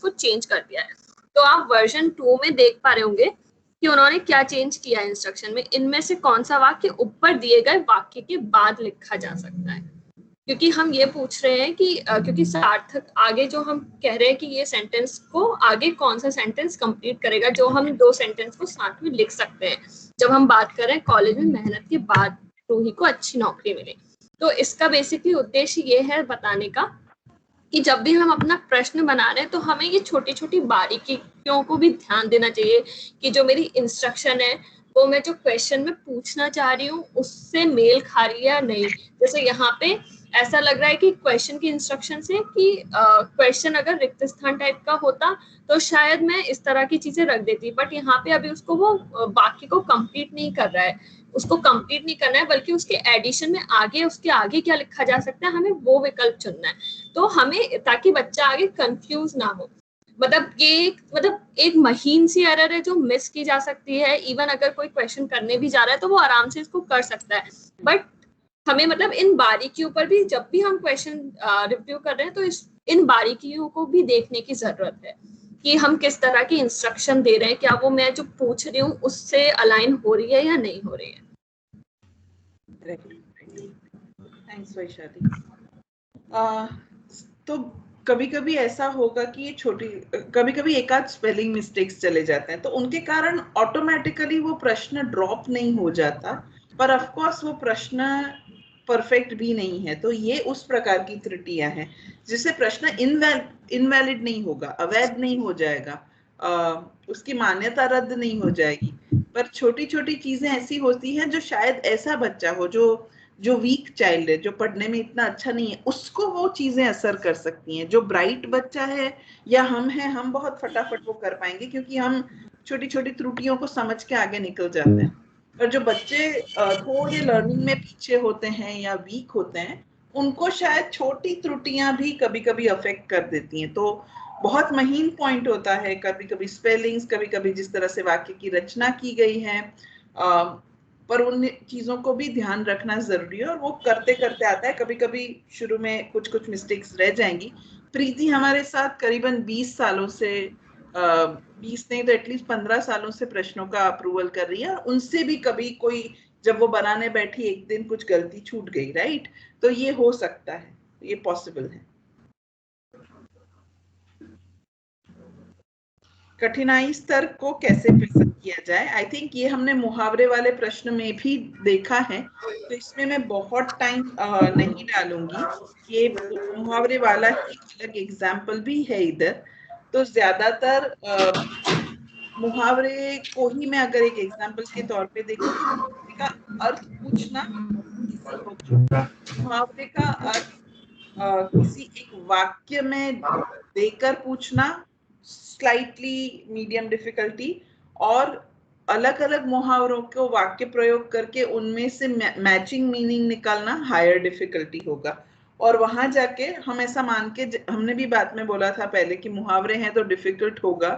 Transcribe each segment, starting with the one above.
को चेंज कर दिया है। तो आप वर्जन 2 में देख पा रहे होंगे कि उन्होंने क्या चेंज किया है इंस्ट्रक्शन में। इनमें से कौन सा वाक्य ऊपर दिए गए वाक्य के बाद लिखा जा सकता है, क्योंकि हम ये पूछ रहे हैं कि क्योंकि सार्थक आगे जो हम कह रहे हैं कि ये सेंटेंस को आगे कौन सा सेंटेंस कंप्लीट करेगा, जो हम 2 सेंटेंस को साथ में लिख सकते हैं जब हम बात कर रहे हैं कॉलेज में मेहनत के बाद रूही को अच्छी नौकरी मिले। तो इसका बेसिकली उद्देश्य ये है बताने का कि जब भी हम अपना प्रश्न बना रहे हैं तो हमें ये छोटी छोटी बारीकियों को भी ध्यान देना चाहिए कि जो मेरी इंस्ट्रक्शन है वो मैं जो क्वेश्चन में पूछना चाह रही हूँ उससे मेल खा रही है या नहीं। जैसे यहाँ पे ऐसा लग रहा है कि क्वेश्चन की इंस्ट्रक्शन से कि क्वेश्चन अगर रिक्त स्थान टाइप का होता तो शायद मैं इस तरह की चीजें रख देती, बट यहाँ पे अभी उसको वो वाक्य को कंप्लीट नहीं कर रहा है, उसको कंप्लीट नहीं करना है, बल्कि उसके एडिशन में आगे उसके आगे क्या लिखा जा सकता है हमें वो विकल्प चुनना है। तो हमें ताकि बच्चा आगे कंफ्यूज ना हो, मतलब ये एक महीन सी एरर है जो मिस की जा सकती है। इवन अगर कोई क्वेश्चन करने भी जा रहा है तो वो आराम से इसको कर सकता है, बट हमें मतलब इन बारीकियों पर भी जब भी हम क्वेश्चन रिव्यू कर रहे हैं तो इन बारीकियों को भी देखने की जरूरत है कि हम किस तरह की इंस्ट्रक्शन दे रहे हैं, क्या वो मैं जो पूछ रही हूँ उससे अलाइन हो रही है या नहीं हो रही है। थैंक्स वैशाली। तो कभी कभी ऐसा होगा कि ये कभी कभी एक आध स्पेलिंग मिस्टेक्स चले जाते हैं तो उनके कारण ऑटोमेटिकली वो प्रश्न ड्रॉप नहीं हो जाता, पर ऑफ कोर्स वो प्रश्न परफेक्ट भी नहीं है। तो ये उस प्रकार की त्रुटियां हैं जिससे प्रश्न इनवैलिड नहीं होगा, अवैध नहीं हो जाएगा, उसकी मान्यता रद्द नहीं हो जाएगी। पर छोटी छोटी चीजें ऐसी होती हैं जो शायद ऐसा बच्चा हो जो वीक चाइल्ड है, जो पढ़ने में इतना अच्छा नहीं है, उसको वो चीजें असर कर सकती हैं। जो ब्राइट बच्चा है या हम हैं, हम बहुत फटाफट वो कर पाएंगे क्योंकि हम छोटी छोटी त्रुटियों को समझ के आगे निकल जाते हैं। पर जो बच्चे थोड़े लर्निंग में पीछे होते हैं या वीक होते हैं, उनको शायद छोटी त्रुटियां भी कभी कभी अफेक्ट कर देती हैं। तो बहुत महीन पॉइंट होता है, कभी कभी स्पेलिंग्स, कभी कभी जिस तरह से वाक्य की रचना की गई है, पर उन चीजों को भी ध्यान रखना जरूरी है और वो करते करते आता है। कभी कभी शुरू में कुछ कुछ मिस्टेक्स रह जाएंगी। प्रीति हमारे साथ करीबन 20 सालों से 20 नहीं तो एटलीस्ट 15 सालों से प्रश्नों का अप्रूवल कर रही है, उनसे भी कभी कोई जब वो बनाने बैठी एक दिन कुछ गलती छूट गई, राइट? तो ये हो सकता है, ये पॉसिबल है। कठिनाई स्तर को कैसे फिक्स किया जाए, आई थिंक ये हमने मुहावरे वाले प्रश्न में भी देखा है, तो इसमें मैं बहुत टाइम नहीं डालूंगी। ये मुहावरे वाला ही अलग एग्जाम्पल भी है इधर। तो ज्यादातर मुहावरे को ही मैं अगर एक एग्जाम्पल के तौर पे देखूं, का अर्थ पूछना इजी होगा। मुहावरे का अर्थ किसी एक वाक्य में देकर पूछना स्लाइटली मीडियम डिफिकल्टी, और अलग अलग मुहावरों को वाक्य प्रयोग करके उनमें से मैचिंग मीनिंग निकालना हायर डिफिकल्टी होगा। और वहां जाके हम ऐसा मान के, हमने भी बात में बोला था पहले कि मुहावरे हैं तो डिफिकल्ट होगा,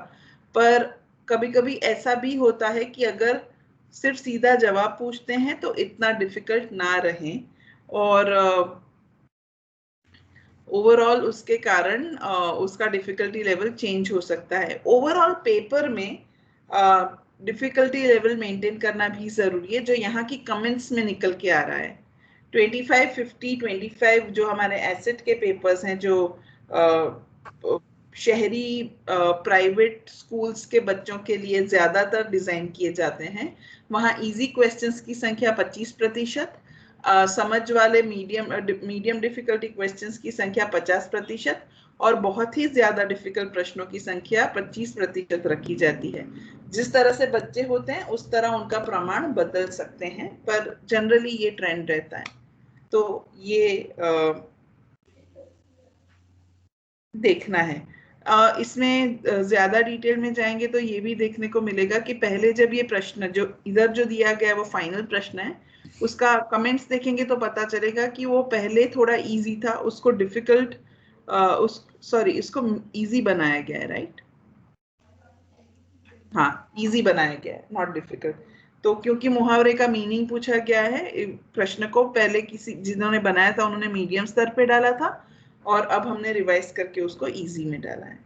पर कभी कभी ऐसा भी होता है कि अगर सिर्फ सीधा जवाब पूछते हैं तो इतना डिफिकल्ट ना रहे, और ओवरऑल उसके कारण उसका डिफिकल्टी लेवल चेंज हो सकता है। ओवरऑल पेपर में डिफिकल्टी लेवल मेंटेन करना भी जरूरी है, जो यहाँ की कमेंट्स में निकल के आ रहा है। 25, 50, 25 जो हमारे एसेट के पेपर्स हैं, जो शहरी प्राइवेट स्कूल्स के बच्चों के लिए ज्यादातर डिजाइन किए जाते हैं, वहाँ इजी क्वेश्चंस की संख्या 25%, समझ वाले मीडियम डिफिकल्टी क्वेश्चंस की संख्या 50%, और बहुत ही ज्यादा डिफिकल्ट प्रश्नों की संख्या 25% रखी जाती है। जिस तरह से बच्चे होते हैं उस तरह उनका प्रमाण बदल सकते हैं, पर जनरली ये ट्रेंड रहता है। तो ये देखना है। इसमें ज्यादा डिटेल में जाएंगे तो ये भी देखने को मिलेगा कि पहले जब ये प्रश्न जो इधर जो दिया गया है वो फाइनल प्रश्न है, उसका कमेंट्स देखेंगे तो पता चलेगा कि वो पहले थोड़ा इजी था, उसको डिफिकल्ट इसको इजी बनाया गया है, राइट? हाँ, इजी बनाया गया है, नॉट डिफिकल्ट। तो क्योंकि मुहावरे का मीनिंग पूछा गया है, प्रश्न को पहले किसी जिन्होंने बनाया था उन्होंने मीडियम स्तर पे डाला था, और अब हमने रिवाइज करके उसको इजी में डाला है।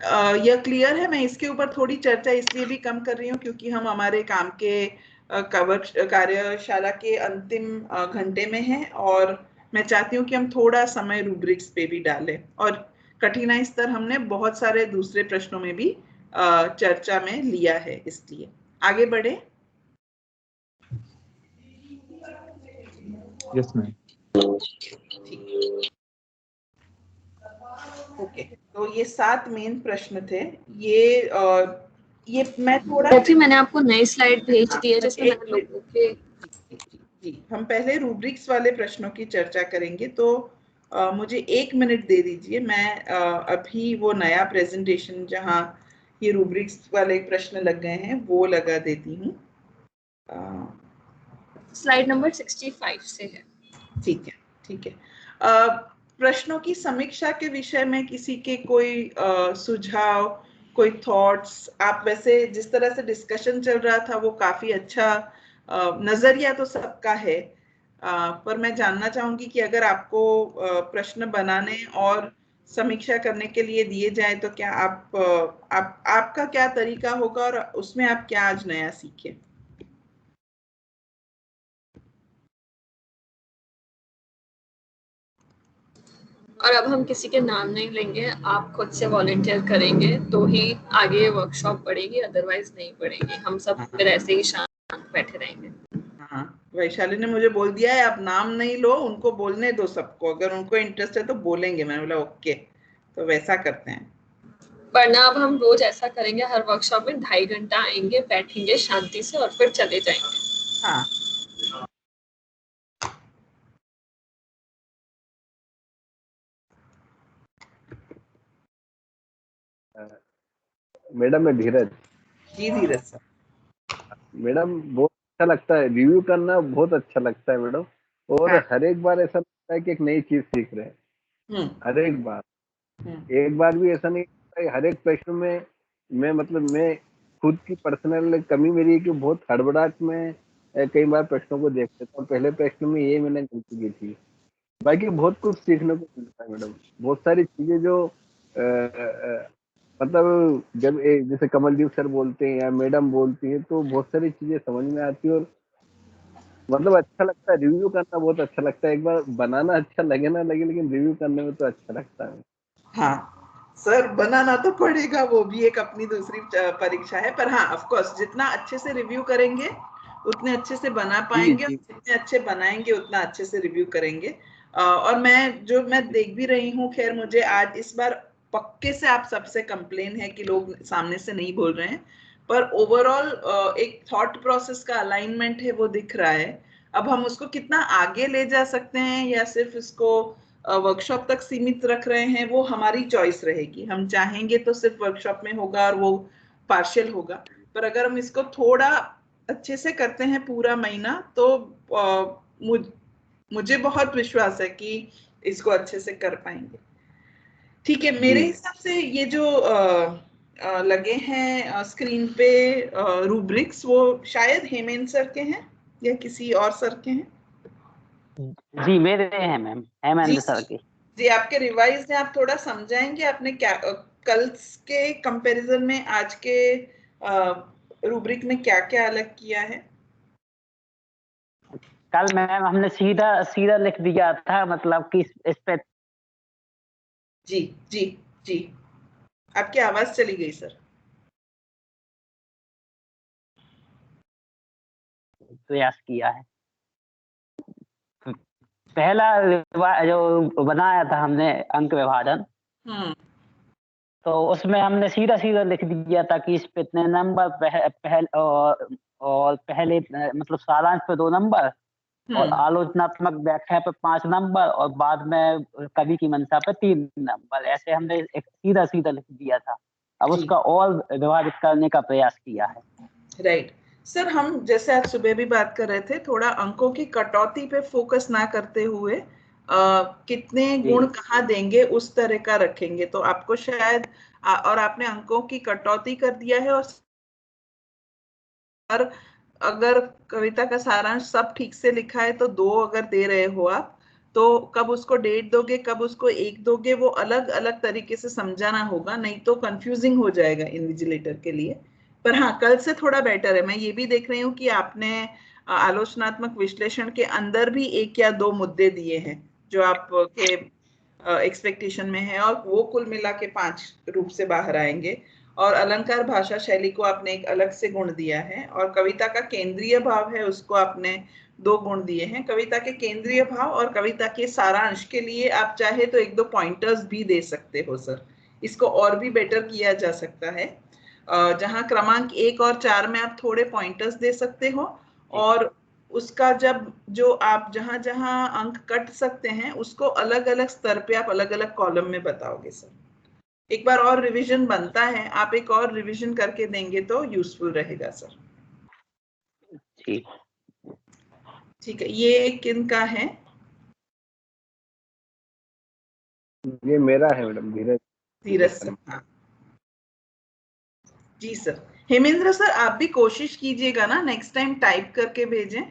यह क्लियर है? मैं इसके ऊपर थोड़ी चर्चा इसलिए भी कम कर रही हूँ क्योंकि हम हमारे काम के कार्यशाला के अंतिम घंटे में हैं और मैं चाहती हूँ कि हम थोड़ा समय रूब्रिक्स पे भी डालें, और कठिनाई स्तर हमने बहुत सारे दूसरे प्रश्नों में भी चर्चा में लिया है, इसलिए आगे बढ़े। Yes ma'am. ओके, तो ये 7 मेन प्रश्न थे। ये मैं थोड़ा जी मैंने आपको नई स्लाइड भेज दी है जिसमें मैंने लोगों के जी हम पहले रूब्रिक्स वाले प्रश्नों की चर्चा करेंगे, तो मुझे 1 मिनट दे दीजिए। मैं अभी वो नया प्रेजेंटेशन जहाँ ये रूब्रिक्स वाले प्रश्न लग गए हैं वो लगा देती हूँ। स्लाइड नंबर 65 से है। ठीक है, ठीक है। प्रश्नों की समीक्षा के विषय में किसी के कोई सुझाव, कोई थॉट्स? आप वैसे जिस तरह से डिस्कशन चल रहा था वो काफी अच्छा, नजरिया तो सबका है, पर मैं जानना चाहूंगी कि अगर आपको प्रश्न बनाने और समीक्षा करने के लिए दिए जाए तो क्या आपका क्या तरीका होगा और उसमें आप क्या आज नया सीखे? और अब हम किसी के नाम नहीं लेंगे, आप खुद से वॉलंटियर करेंगे तो ही आगे वर्कशॉप बढ़ेगी, अदरवाइज नहीं बढ़ेगी। हम सब फिर ऐसे ही शांत बैठे रहेंगे। हाँ, वैशाली ने मुझे बोल दिया है आप नाम नहीं लो, उनको बोलने दो सबको, अगर उनको इंटरेस्ट है तो बोलेंगे। मैंने बोला ओके, तो वैसा करते हैं। वरना अब हम रोज ऐसा करेंगे, हर वर्कशॉप में 2.5 घंटा आएंगे, बैठेंगे शांति से और फिर चले जाएंगे। हाँ, मैडम मैं धीरज। जी धीरज सर। मैडम बहुत अच्छा लगता है, रिव्यू करना बहुत अच्छा लगता है मैडम, और हाँ। हर एक बार ऐसा लगता है कि एक नई चीज सीख रहे हैं। हर एक बार, एक बार भी ऐसा नहीं लगता है। हर एक प्रश्न में मैं खुद की पर्सनल कमी मेरी है कि बहुत हड़बड़ाहट में कई बार प्रश्नों को देख लेता हूँ। पहले प्रश्न में ये मैंने गलती की थी। बाकी बहुत कुछ सीखने को मिलता है मैडम, बहुत सारी चीजें जो मतलब जब जैसे कमलदीप सर बोलते हैं या मैडम बोलती है तो बहुत सारी चीजें समझ में आती है, और मतलब अच्छा लगता है। रिव्यू करना बहुत अच्छा लगता है। एक बार बनाना अच्छा लगे ना लगे, लेकिन रिव्यू करने में तो अच्छा लगता है। हाँ सर, बनाना तो पड़ेगा, वो भी एक अपनी दूसरी परीक्षा है। पर हाँ, ऑफ कोर्स जितना अच्छे से रिव्यू करेंगे उतने अच्छे से बना पाएंगे, और जितने अच्छे बनाएंगे उतना अच्छे से रिव्यू करेंगे। और मैं देख भी रही हूँ, खैर मुझे आज इस बार पक्के से आप सबसे कंप्लेन है कि लोग सामने से नहीं बोल रहे हैं, पर ओवरऑल एक थॉट प्रोसेस का अलाइनमेंट है वो दिख रहा है। अब हम उसको कितना आगे ले जा सकते हैं या सिर्फ इसको वर्कशॉप तक सीमित रख रहे हैं, वो हमारी चॉइस रहेगी। हम चाहेंगे तो सिर्फ वर्कशॉप में होगा और वो पार्शियल होगा, पर अगर हम इसको थोड़ा अच्छे से करते हैं पूरा महीना, तो मुझे बहुत विश्वास है कि इसको अच्छे से कर पाएंगे। ठीक है, मेरे हिसाब से ये जो लगे हैं स्क्रीन पे रूब्रिक्स, वो शायद हेमेंद्र सर के हैं या किसी और सर के हैं। जी मेरे हैं मैम, हेमंत सर के। जी आपके रिवाइज हैं, आप थोड़ा समझाएंगे आपने क्या कल के कंपैरिजन में आज के रूब्रिक में क्या क्या अलग किया है? कल मैम हमने सीधा सीधा लिख दिया था, मतलब कि इस पे। जी जी जी, आपकी आवाज चली गई सर। प्रयास किया है। पहला जो बनाया था हमने अंक विभाजन, तो उसमें हमने सीधा सीधा लिख दिया था कि इस पे इतने नंबर और पहले मतलब सारांश पे 2 नंबर और आलोचनात्मक व्याख्या पे 5 नंबर और बाद में कवि की मंशा पे 3 नंबर। ऐसे हमने एक सीधा सीधा लिख दिया था। अब उसका और विभाजित करने का प्रयास किया है। राइट सर, हम जैसे आज सुबह भी बात कर रहे थे, थोड़ा अंकों की कटौती पे फोकस ना करते हुए कितने गुण कहाँ देंगे उस तरह का रखेंगे, तो आपको शायद और आपने अंकों की कटौती कर दिया है, और अगर कविता का सारांश सब ठीक से लिखा है तो 2 अगर दे रहे हो आप, तो कब उसको 1.5 दोगे, कब उसको 1 दोगे, वो अलग अलग तरीके से समझाना होगा, नहीं तो कंफ्यूजिंग हो जाएगा इन्विजिलेटर के लिए। पर हाँ, कल से थोड़ा बेटर है। मैं ये भी देख रही हूँ कि आपने आलोचनात्मक विश्लेषण के अंदर भी 1 या 2 मुद्दे दिए हैं जो आपके एक्सपेक्टेशन में है, और वो कुल मिला के 5 रूप से बाहर आएंगे। और अलंकार भाषा शैली को आपने एक अलग से गुण दिया है, और कविता का केंद्रीय भाव है उसको आपने 2 गुण दिए हैं। कविता के केंद्रीय भाव और कविता के सारांश के लिए आप चाहे तो 1-2 पॉइंटर्स भी दे सकते हो सर, इसको और भी बेटर किया जा सकता है। जहां क्रमांक 1 और 4 में आप थोड़े पॉइंटर्स दे सकते हो, और उसका जब जो आप जहां जहां अंक कट सकते हैं उसको अलग अलग स्तर पे आप अलग अलग कॉलम में बताओगे सर। एक बार और रिवीजन बनता है, आप एक और रिवीजन करके देंगे तो यूजफुल रहेगा सर। ठीक है, ये किन का है? ये मेरा है मैडम, धीरज। धीरज सर, हाँ जी सर। हेमेंद्र सर, आप भी कोशिश कीजिएगा ना नेक्स्ट टाइम टाइप करके भेजें,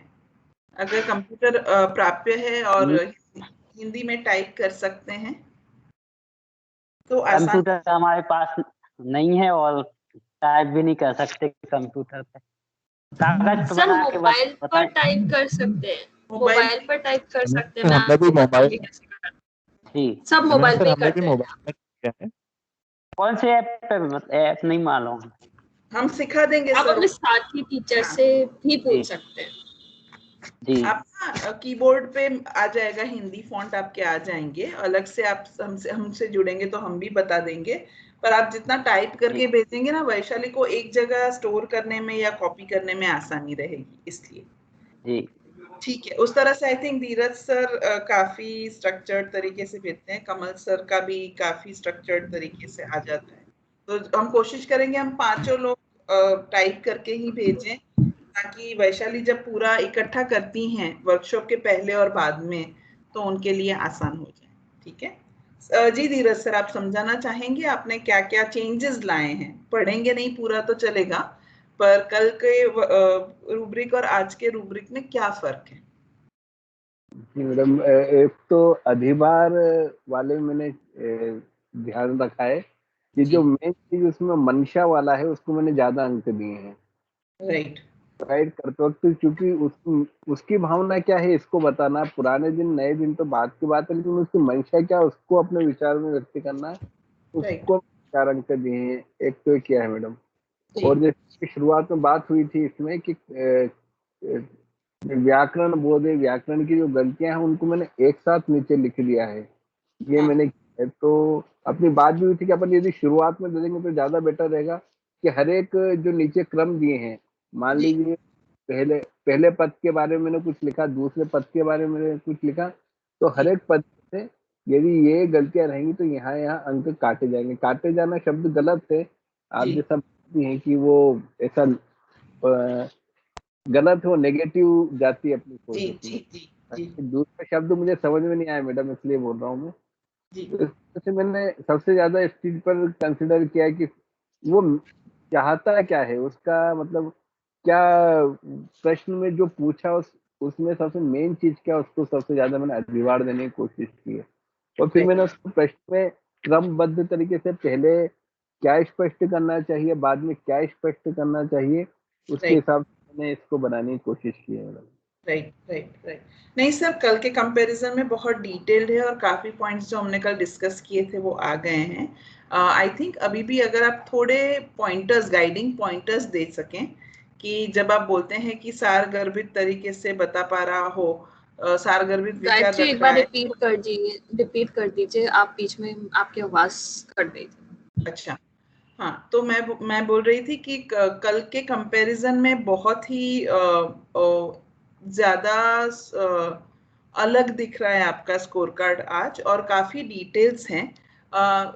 अगर कंप्यूटर प्राप्य है और हिंदी में टाइप कर सकते हैं तो आसान। कंप्यूटर हमारे पास नहीं है और टाइप भी नहीं कर सकते कंप्यूटर पे। कागज पे सर बना के मोबाइल पर टाइप कर सकते हैं, मोबाइल पर टाइप कर सकते हैं। मैं आपको बताऊंगी कैसे करना है। जी, सब मोबाइल पे ही करते हैं। कौन से ऐप पे? ऐप नहीं मालूम। हम सिखा देंगे आप सर। अपने साथी टीचर से भी पूछ सकते हैं। जी, आप ना कीबोर्ड पे आ जाएगा, हिंदी फॉन्ट आपके आ जाएंगे, अलग से आप हमसे जुड़ेंगे तो हम भी बता देंगे। पर आप जितना टाइप करके भेजेंगे ना, वैशाली को एक जगह स्टोर करने में या कॉपी करने में आसानी रहेगी, इसलिए। जी, ठीक है, उस तरह से आई थिंक धीरज सर काफी स्ट्रक्चर्ड तरीके से भेजते हैं, कमल सर का भी काफी स्ट्रक्चर्ड तरीके से आ जाता है। तो हम कोशिश करेंगे हम 5 लोग टाइप करके ही भेजें, ताकि वैशाली जब पूरा इकट्ठा करती हैं वर्कशॉप के पहले और बाद में तो उनके लिए आसान हो जाए। ठीक है जी। धीरज सर, आप समझाना चाहेंगे आपने क्या क्या चेंजेस लाए हैं? पढ़ेंगे नहीं पूरा तो चलेगा, पर कल के रूब्रिक और आज के रूब्रिक में क्या फर्क है? जी मैडम, एक तो अधिभार वाले मैंने ध्यान रखा है कि जो मेन चीज उसमें मंशा वाला है उसको मैंने ज्यादा अंक दिए हैं। राइट करते वक्त, क्योंकि उसकी भावना क्या है इसको बताना, पुराने दिन नए दिन तो बात की बात है, लेकिन उसकी मंशा क्या उसको अपने विचार में व्यक्त करना, उसको 4 अंक दिए हैं। एक तो क्या है मैडम, और जैसे शुरुआत में बात हुई थी इसमें कि व्याकरण बोध है, व्याकरण की जो गलतियां हैं उनको मैंने एक साथ नीचे लिख दिया है। ये मैंने तो अपनी बात भी हुई थी कि अपन यदि शुरुआत में दे देंगे तो ज्यादा बेटर रहेगा कि हर एक जो नीचे क्रम दिए हैं, मान लीजिए पहले पद के बारे में मैंने कुछ लिखा, दूसरे पद के बारे में मैंने कुछ लिखा, तो हर एक पद से यदि ये गलतियां रहेंगी तो यहाँ अंक काटे जाएंगे। काटे जाना शब्द गलत है, आप जो सब हैं कि वो ऐसा गलत हो, नेगेटिव जाती है अपनी सोच। दूसरा शब्द मुझे समझ में नहीं आया मैडम, इसलिए बोल रहा हूँ मैं। तो मैंने सबसे ज्यादा इस चीज पर कंसिडर किया कि वो चाहता क्या है, उसका मतलब क्या, प्रश्न में जो पूछा उसमें सबसे मेन चीज क्या, उसको सबसे ज्यादा मैंने अधिभार देने की कोशिश की है। और फिर मैंने उसको प्रश्न में क्रमबद्ध तरीके से पहले क्या स्पष्ट करना चाहिए, बाद में क्या स्पष्ट करना चाहिए, उसके हिसाब से मैंने इसको बनाने की कोशिश की है मैडम। राइट। नहीं सर, कल के कंपैरिजन में बहुत डिटेल्ड है और काफी पॉइंट्स जो हमने कल डिस्कस किए थे वो आ गए हैं। आई थिंक अभी भी अगर आप थोड़े पॉइंटर्स, गाइडिंग पॉइंटर्स दे सकें कि जब आप बोलते हैं कि सारगर्भित तरीके से बता पा रहा हो, सारगर्भित विचार एक बार रिपीट कर दीजिए, आप बीच में आपकी आवाज कट गई थी। अच्छा, हाँ, तो मैं बोल रही थी कि कल के कंपैरिजन में बहुत ही ज्यादा अलग दिख रहा है आपका स्कोर कार्ड आज, और काफी डिटेल्स हैं।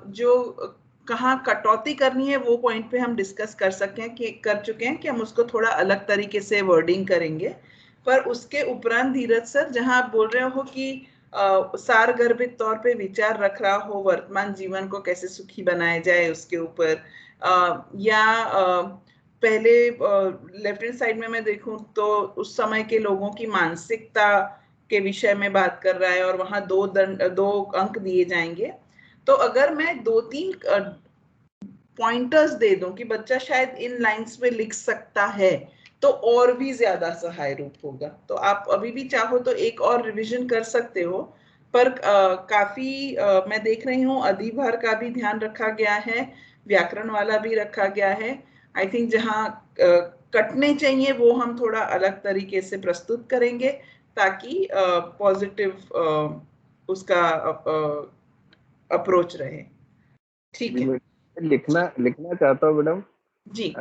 जो कहाँ कटौती करनी है वो पॉइंट पे हम डिस्कस कर चुके हैं कि हम उसको थोड़ा अलग तरीके से वर्डिंग करेंगे। पर उसके उपरांत धीरज सर, जहां आप बोल रहे हो कि सारगर्भित तौर पे विचार रख रहा हो वर्तमान जीवन को कैसे सुखी बनाया जाए उसके ऊपर, या पहले लेफ्ट हैंड साइड में मैं देखूं तो उस समय के लोगों की मानसिकता के विषय में बात कर रहा है और वहां 2 अंक दिए जाएंगे, तो अगर मैं 2-3 पॉइंटर्स दे दूं कि बच्चा शायद इन लाइंस में लिख सकता है, तो और भी ज्यादा सहाय रूप होगा। तो आप अभी भी चाहो तो एक और रिवीजन कर सकते हो, पर काफी मैं देख रही हूँ अधिभार का भी ध्यान रखा गया है, व्याकरण वाला भी रखा गया है। आई थिंक जहाँ कटने चाहिए वो हम थोड़ा अलग तरीके से प्रस्तुत करेंगे, ताकि पॉजिटिव उसका अप्रोच रहे। ठीक है, लिखना चाहता हूँ मैडम जी।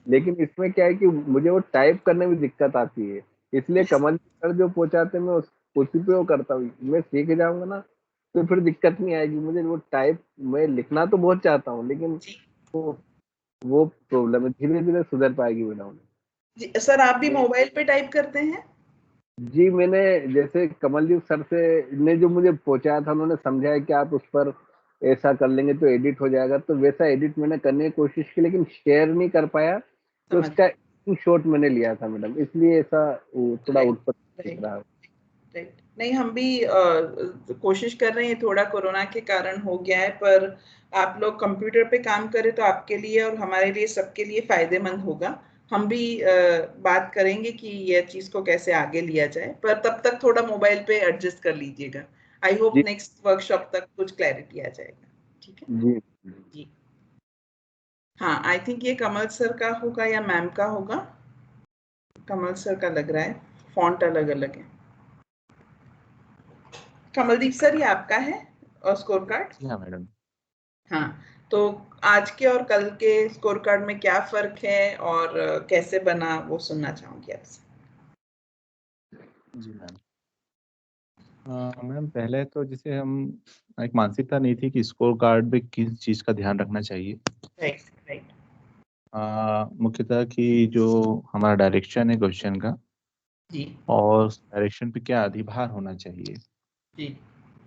लेकिन इसमें क्या है कि मुझे वो टाइप करने में दिक्कत आती है, इसलिए कमल सर जो पहुंचाते मैं उसी पे वो करता हूँ। मैं सीख जाऊंगा ना तो फिर दिक्कत नहीं आएगी मुझे। वो टाइप मैं लिखना तो बहुत चाहता हूँ, लेकिन वो प्रॉब्लम है, धीरे धीरे सुधर पाएगी मैडम। सर आप भी मोबाइल पे टाइप करते हैं? जी, मैंने जैसे कमलदीप सर से ने जो मुझे पहुंचाया था, उन्होंने समझाया कि आप उस पर ऐसा कर लेंगे तो एडिट हो जाएगा, तो वैसा एडिट मैंने करने की कोशिश की, लेकिन शेयर नहीं कर पाया। तो उसका शॉट मैंने लिया था मैडम, इसलिए ऐसा थोड़ा उठपट दिख रहा है। नहीं, हम भी कोशिश कर रहे हैं, थोड़ा कोरोना के कारण हो गया है, पर आप लोग कंप्यूटर पे काम करें तो आपके लिए और हमारे लिए सबके लिए फायदेमंद होगा। हम भी बात करेंगे कि यह चीज को कैसे आगे लिया जाए, पर तब तक थोड़ा मोबाइल पे एडजस्ट कर लीजिएगा। आई होप नेक्स्ट वर्कशॉप तक कुछ क्लैरिटी आ जाएगा। ठीक है जी जी। हाँ, आई थिंक ये कमल सर का होगा या मैम का होगा। कमल सर का लग रहा है, फॉन्ट अलग अलग है। कमलदीप सर, ये आपका है और स्कोर कार्ड? हाँ मैडम। हाँ, तो आज के और कल के स्कोर कार्ड में क्या फर्क है और कैसे बना, वो सुनना चाहूंगी आपसे। जी मैम। मैम पहले तो जैसे हम एक मानसिकता नहीं थी कि स्कोर कार्ड में किस चीज़ का ध्यान रखना चाहिए। राइट। मुख्यतः कि जो हमारा डायरेक्शन है क्वेश्चन का जी और डायरेक्शन पे क्या अधिभार होना चाहिए, जी।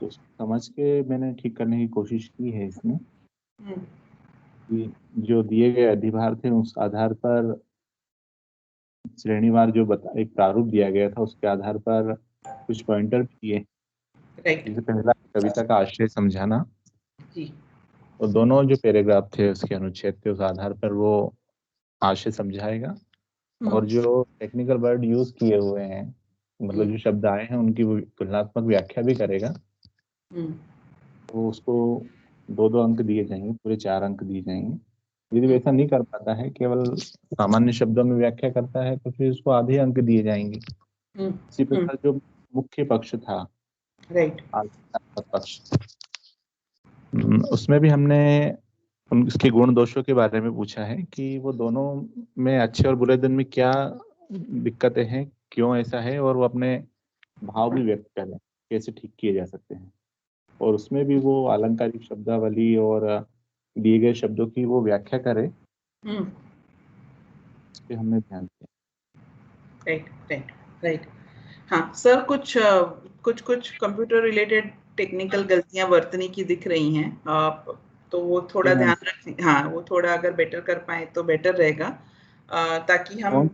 तो समझ के मैंने ठीक करने की कोशिश की है इसमें कि जो दिए गए अधिभार थे उस आधार पर श्रेणीवार जो एक प्रारूप दिया गया था उसके आधार पर कुछ पॉइंटर दिए। जैसे पहला कविता का आशय समझाना, जी। तो दोनों जो पैराग्राफ थे उसके अनुच्छेद थे उस आधार पर वो आशय समझाएगा, और जो टेक्निकल वर्ड यूज किए हुए हैं, मतलब जो शब्द आए हैं उनकी तुलनात्मक व्याख्या भी करेगा। तो उसको 2-2 अंक दिए जाएंगे, पूरे 4 अंक दिए जाएंगे। यदि वो ऐसा नहीं कर पाता है, केवल सामान्य शब्दों में व्याख्या करता है, तो फिर उसको आधे अंक दिए जाएंगे। इसी प्रकार जो मुख्य पक्ष था, पक्ष, उसमें भी हमने उसके गुण दोषों के बारे में पूछा है कि वो दोनों में अच्छे और बुरे दिन में क्या दिक्कतें हैं, क्यों ऐसा है, और वो अपने भाव भी व्यक्त करें, कैसे ठीक किए जा सकते हैं। और उसमें भी वो अलंकारिक शब्दावली और दिए गए शब्दों की वो व्याख्या करे, इस पे हमने ध्यान दिया। राइट। हाँ सर, कुछ कंप्यूटर रिलेटेड टेक्निकल गलतियां वर्तनी की दिख रही हैं, तो वो थोड़ा ध्यान रखें। हाँ, वो थोड़ा अगर बेटर कर पाए तो बेटर रहेगा, ताकि हम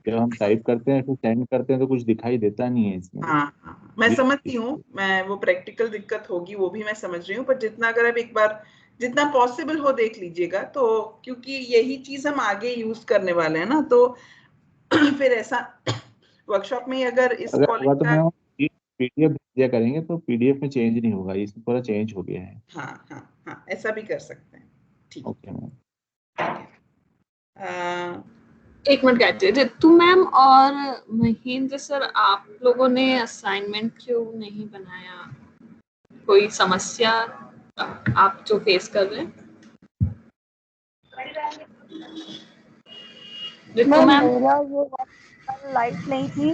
जब हम टाइप करते हैं फिर सेंड करते हैं तो कुछ दिखाई देता नहीं है इसमें। हाँ, मैं समझती हूँ, मैं वो प्रैक्टिकल दिक्कत होगी वो भी मैं समझ रही हूँ, पर जितना अगर आप एक बार जितना पॉसिबल हो देख लीजिएगा, तो क्योंकि यही चीज हम आगे यूज करने वाले हैं ना, तो फिर ऐसा वर्कशॉप में अगर इस क्वालिटी का पीडीएफ दिया करेंगे तो पीडीएफ में चेंज नहीं होगा, इसमें पूरा चेंज हो गया है। हाँ, ऐसा भी कर सकते हैं। ठीक। Okay ma'am. एक मिनट कहते हैं रितु मैम और महेंद्र सर, आप लोगों ने असाइनमेंट क्यों नहीं बनाया? कोई समस्या आप जो फेस कर रहे हैं? रितु मैम, मेरा ये लाइट नहीं थी,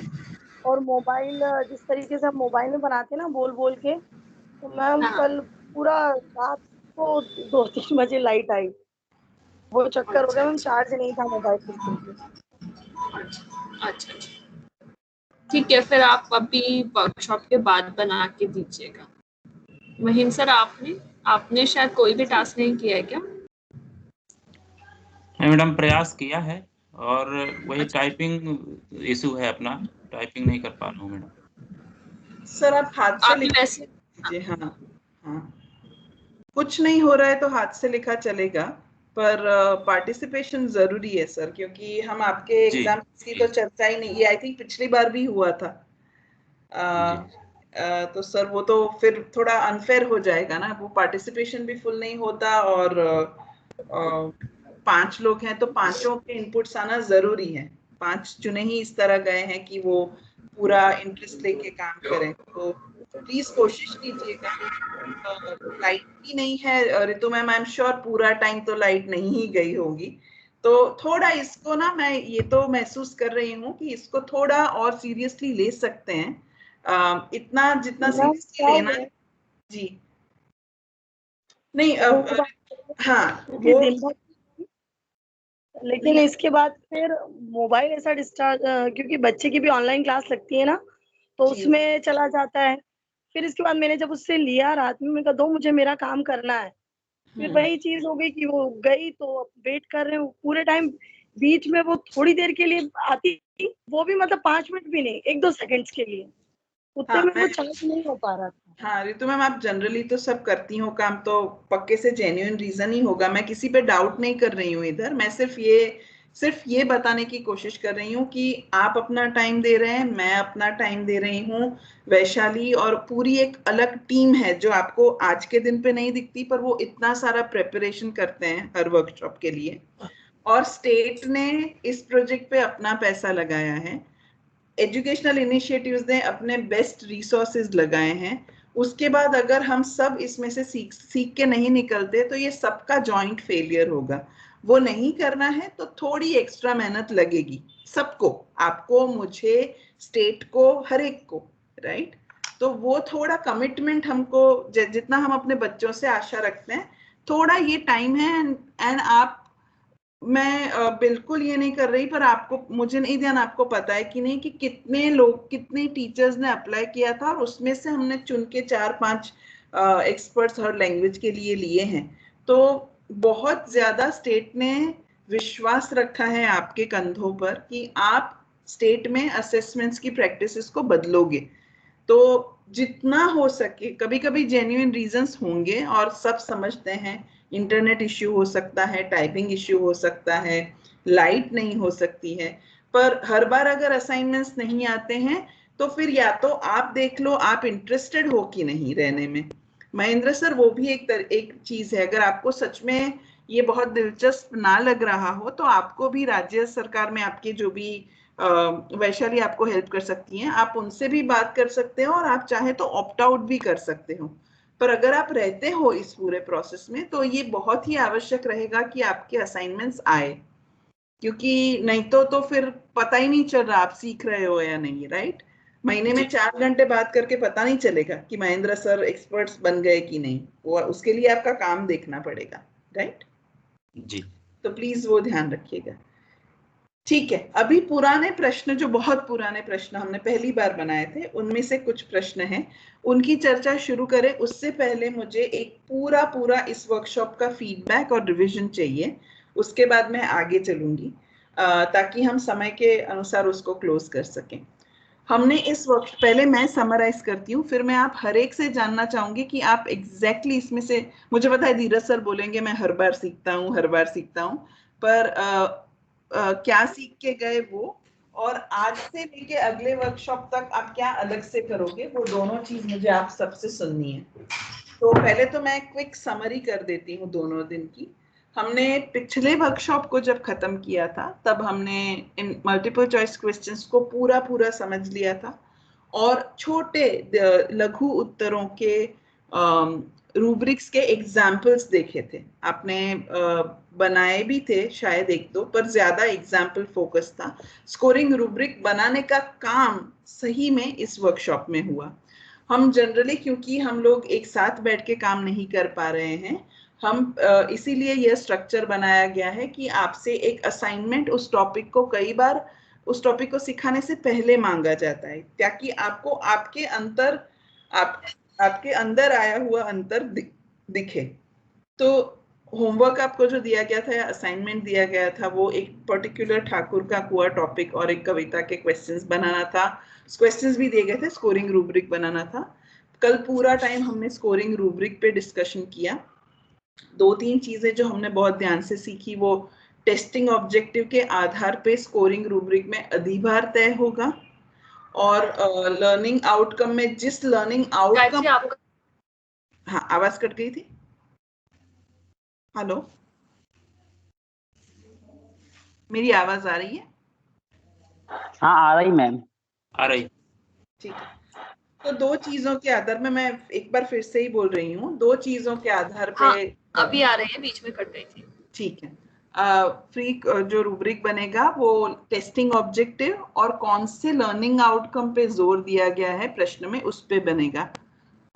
और मोबाइल जिस तरीके से हम मोबाइल में बनाते हैं ना बोल बोल के, तो मैम कल पूरा रात को 2-3 बजे लाइट आई, वो चक्कर हो गया मैम, चार्ज नहीं था मोबाइल बिल्कुल भी। अच्छा ठीक है, फिर आप अभी वर्कशॉप के बाद बना के दीजिएगा। महेंद्र सर, आपने शायद कोई भी टास्क नहीं किया है क्या? मैडम प्रयास किया है, और वही टाइपिंग इशू है, अपना टाइपिंग नहीं कर पा रहा हूँ मैडम। सर आप हाथ से लिख लीजिए। हाँ हाँ, कुछ नहीं हो रहा है तो हाथ से लिखा चलेगा, पर पार्टिसिपेशन जरूरी है सर, क्योंकि हम आपके एग्जाम की तो चर्चा ही नहीं, ये आई थिंक पिछली बार भी हुआ था। तो सर वो तो फिर थोड़ा अनफेयर हो जाएगा ना, वो पार्टिसिपेशन भी फुल नहीं होता, और 5 लोग हैं तो 5 के इनपुट्स आना जरूरी है। 5 चुने ही इस तरह गए हैं कि वो पूरा इंटरेस्ट लेके काम करें, तो प्लीज कोशिश कीजिएगा। लाइट भी नहीं है ऋतु मैम, आई एम श्योर पूरा टाइम तो लाइट नहीं ही गई होगी, तो थोड़ा इसको ना, मैं ये तो महसूस कर रही हूँ कि इसको थोड़ा और सीरियसली ले सकते हैं, इतना जितना सीरियसली लेना। जी नहीं, हाँ वो, लेकिन इसके बाद फिर मोबाइल ऐसा डिस्चार्ज, क्योंकि बच्चे की भी ऑनलाइन क्लास लगती है ना, तो उसमें चला जाता है। फिर इसके बाद मैंने जब उससे लिया रात में, मैंने कहा दो, मुझे मेरा काम करना है। फिर वही चीज हो गई कि वो गई, तो अब वेट कर रहे हो पूरे टाइम। बीच में वो थोड़ी देर के लिए आती, वो भी मतलब 5 मिनट भी नहीं, 1-2 सेकंड्स के लिए, उतने में वो चार्ज नहीं हो पा रहा था। हाँ ऋतु मैम, आप जनरली तो सब करती हो काम, तो पक्के से जेन्युइन रीजन ही होगा। मैं किसी पे डाउट नहीं कर रही हूँ इधर, मैं सिर्फ ये बताने की कोशिश कर रही हूँ कि आप अपना टाइम दे रहे हैं, मैं अपना टाइम दे रही हूँ, वैशाली और पूरी एक अलग टीम है जो आपको आज के दिन पे नहीं दिखती, पर वो इतना सारा प्रेपरेशन करते हैं हर वर्कशॉप के लिए, और स्टेट ने इस प्रोजेक्ट पे अपना पैसा लगाया है, एजुकेशनल इनिशिएटिव्स ने अपने बेस्ट रिसोर्सेज लगाए हैं। उसके बाद अगर हम सब इसमें से सीख के नहीं निकलते तो ये सबका जॉइंट फेलियर होगा। वो नहीं करना है तो थोड़ी एक्स्ट्रा मेहनत लगेगी सबको, आपको, मुझे, स्टेट को, हर एक को, राइट? तो वो थोड़ा कमिटमेंट हमको, जितना हम अपने बच्चों से आशा रखते हैं, थोड़ा ये टाइम है। एंड आप, मैं बिल्कुल ये नहीं कर रही, पर आपको, मुझे नहीं ध्यान, आपको पता है कि नहीं कि कितने लोग, कितने टीचर्स ने अप्लाई किया था, और उसमें से हमने चुन के 4-5 एक्सपर्ट्स हर लैंग्वेज के लिए लिए हैं। तो बहुत ज्यादा स्टेट ने विश्वास रखा है आपके कंधों पर कि आप स्टेट में असेसमेंट्स की प्रैक्टिसेस को बदलोगे। तो जितना हो सके, कभी कभी जेन्युइन रीजंस होंगे और सब समझते हैं, इंटरनेट इश्यू हो सकता है, टाइपिंग इश्यू हो सकता है, लाइट नहीं हो सकती है, पर हर बार अगर असाइनमेंट्स नहीं आते हैं तो फिर या तो आप देख लो आप इंटरेस्टेड हो कि नहीं रहने में। महेंद्र सर, वो भी एक चीज है, अगर आपको सच में ये बहुत दिलचस्प ना लग रहा हो तो आपको भी राज्य सरकार में आपके जो भी वैशाली आपको हेल्प कर सकती हैं, आप उनसे भी बात कर सकते हो, और आप चाहे तो ऑप्ट आउट भी कर सकते हो। पर अगर आप रहते हो इस पूरे प्रोसेस में तो ये बहुत ही आवश्यक रहेगा कि आपके असाइनमेंट्स आए, क्योंकि नहीं तो फिर पता ही नहीं चल रहा आप सीख रहे हो या नहीं, राइट? महीने में 4 घंटे बात करके पता नहीं चलेगा कि महेंद्र सर एक्सपर्ट्स बन गए कि नहीं, वो उसके लिए आपका काम देखना पड़ेगा, राइट जी? तो प्लीज वो ध्यान रखिएगा। ठीक है, अभी पुराने प्रश्न, जो बहुत पुराने प्रश्न हमने पहली बार बनाए थे, उनमें से कुछ प्रश्न हैं, उनकी चर्चा शुरू करें उससे पहले मुझे एक पूरा इस वर्कशॉप का फीडबैक और रिवीजन चाहिए, उसके बाद मैं आगे चलूंगी ताकि हम समय के अनुसार उसको क्लोज कर सकें। हमने इस वर्कशॉप, पहले मैं समराइज करती हूँ, फिर मैं आप हर एक से जानना चाहूंगी कि आप एग्जैक्टली इसमें से, मुझे पता है धीरज सर बोलेंगे मैं हर बार सीखता हूँ, पर क्या सीख के गए वो, और आज से लेके अगले वर्कशॉप तक आप क्या अलग से करोगे, वो दोनों चीज मुझे आप सबसे सुननी है। तो पहले तो मैं क्विक समरी कर देती हूँ दोनों दिन की। हमने पिछले वर्कशॉप को जब खत्म किया था तब हमने इन मल्टीपल चॉइस क्वेश्चंस को पूरा समझ लिया था, और छोटे लघु उत्तरों के रूब्रिक्स के एग्जाम्पल्स देखे थे। आपने बनाए भी थे शायद 1-2, पर ज्यादा एग्जाम्पल फोकस था। स्कोरिंग रूब्रिक बनाने का काम सही में इस वर्कशॉप में हुआ। हम जनरली, क्योंकि हम लोग एक साथ बैठ के काम नहीं कर पा रहे हैं, हम इसीलिए यह स्ट्रक्चर बनाया गया है कि आपसे एक असाइनमेंट उस टॉपिक को कई बार उस टॉपिक को सिखाने से पहले मांगा जाता है, ताकि आपको आपके अंदर आया हुआ अंतर दिखे। तो होमवर्क आपको जो दिया गया था या असाइनमेंट दिया गया था वो एक पर्टिकुलर ठाकुर का कुआं टॉपिक और एक कविता के क्वेश्चंस बनाना था। क्वेश्चंस भी दिए गए थे, स्कोरिंग रूब्रिक बनाना था। कल पूरा टाइम हमने स्कोरिंग रूब्रिक पे डिस्कशन किया। 2-3 चीजें जो हमने बहुत ध्यान से सीखी, वो टेस्टिंग ऑब्जेक्टिव के आधार पे स्कोरिंग रूब्रिक में अधिभार तय होगा, और लर्निंग आउटकम में जिस लर्निंग आउटकम, हाँ आवाज कट गई थी, हेलो मेरी आवाज आ रही है? हाँ आ रही मैम, आ रही। ठीक है, तो 2 चीजों के आधार में, मैं एक बार फिर से ही बोल रही हूँ, 2 चीजों के आधार पे, हाँ, अभी आ रही है, बीच में कट गई थी। ठीक है। फ्री जो रूब्रिक बनेगा वो टेस्टिंग ऑब्जेक्टिव और कौन से लर्निंग आउटकम पे जोर दिया गया है प्रश्न में उस पे बनेगा।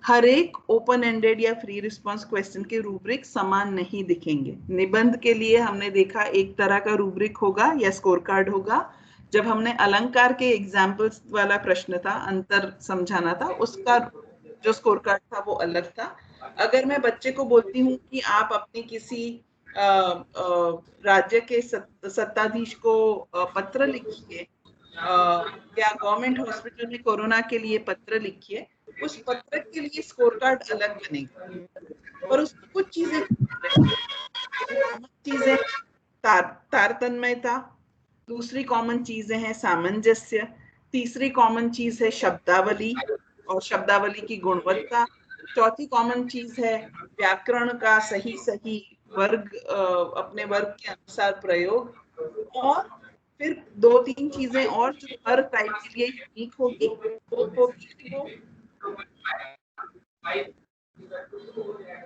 हर एक ओपन एंडेड या फ्री रिस्पांस क्वेश्चन के रूब्रिक समान नहीं दिखेंगे। निबंध के लिए हमने देखा एक तरह का रूब्रिक होगा या स्कोर कार्ड होगा। जब हमने अलंकार के एग्जाम्पल्स वाला प्रश्न था, अंतर समझाना था, उसका जो स्कोर कार्ड था वो अलग था। अगर मैं बच्चे को बोलती हूँ कि आप अपने किसी राज्य के सत्ताधीश को पत्र लिखिए, या गवर्नमेंट हॉस्पिटल में कोरोना के लिए पत्र लिखिए, उस पत्र के लिए स्कोर कार्ड अलग बनेगा और उसमें कुछ चीजें तारतम्यता, दूसरी कॉमन चीजें हैं सामंजस्य, तीसरी कॉमन चीज है शब्दावली और शब्दावली की गुणवत्ता, चौथी कॉमन चीज है व्याकरण का सही वर्ग, अपने वर्ग के अनुसार प्रयोग, और फिर 2-3 चीजें और जो हर टाइप के लिए यूनिक होगी,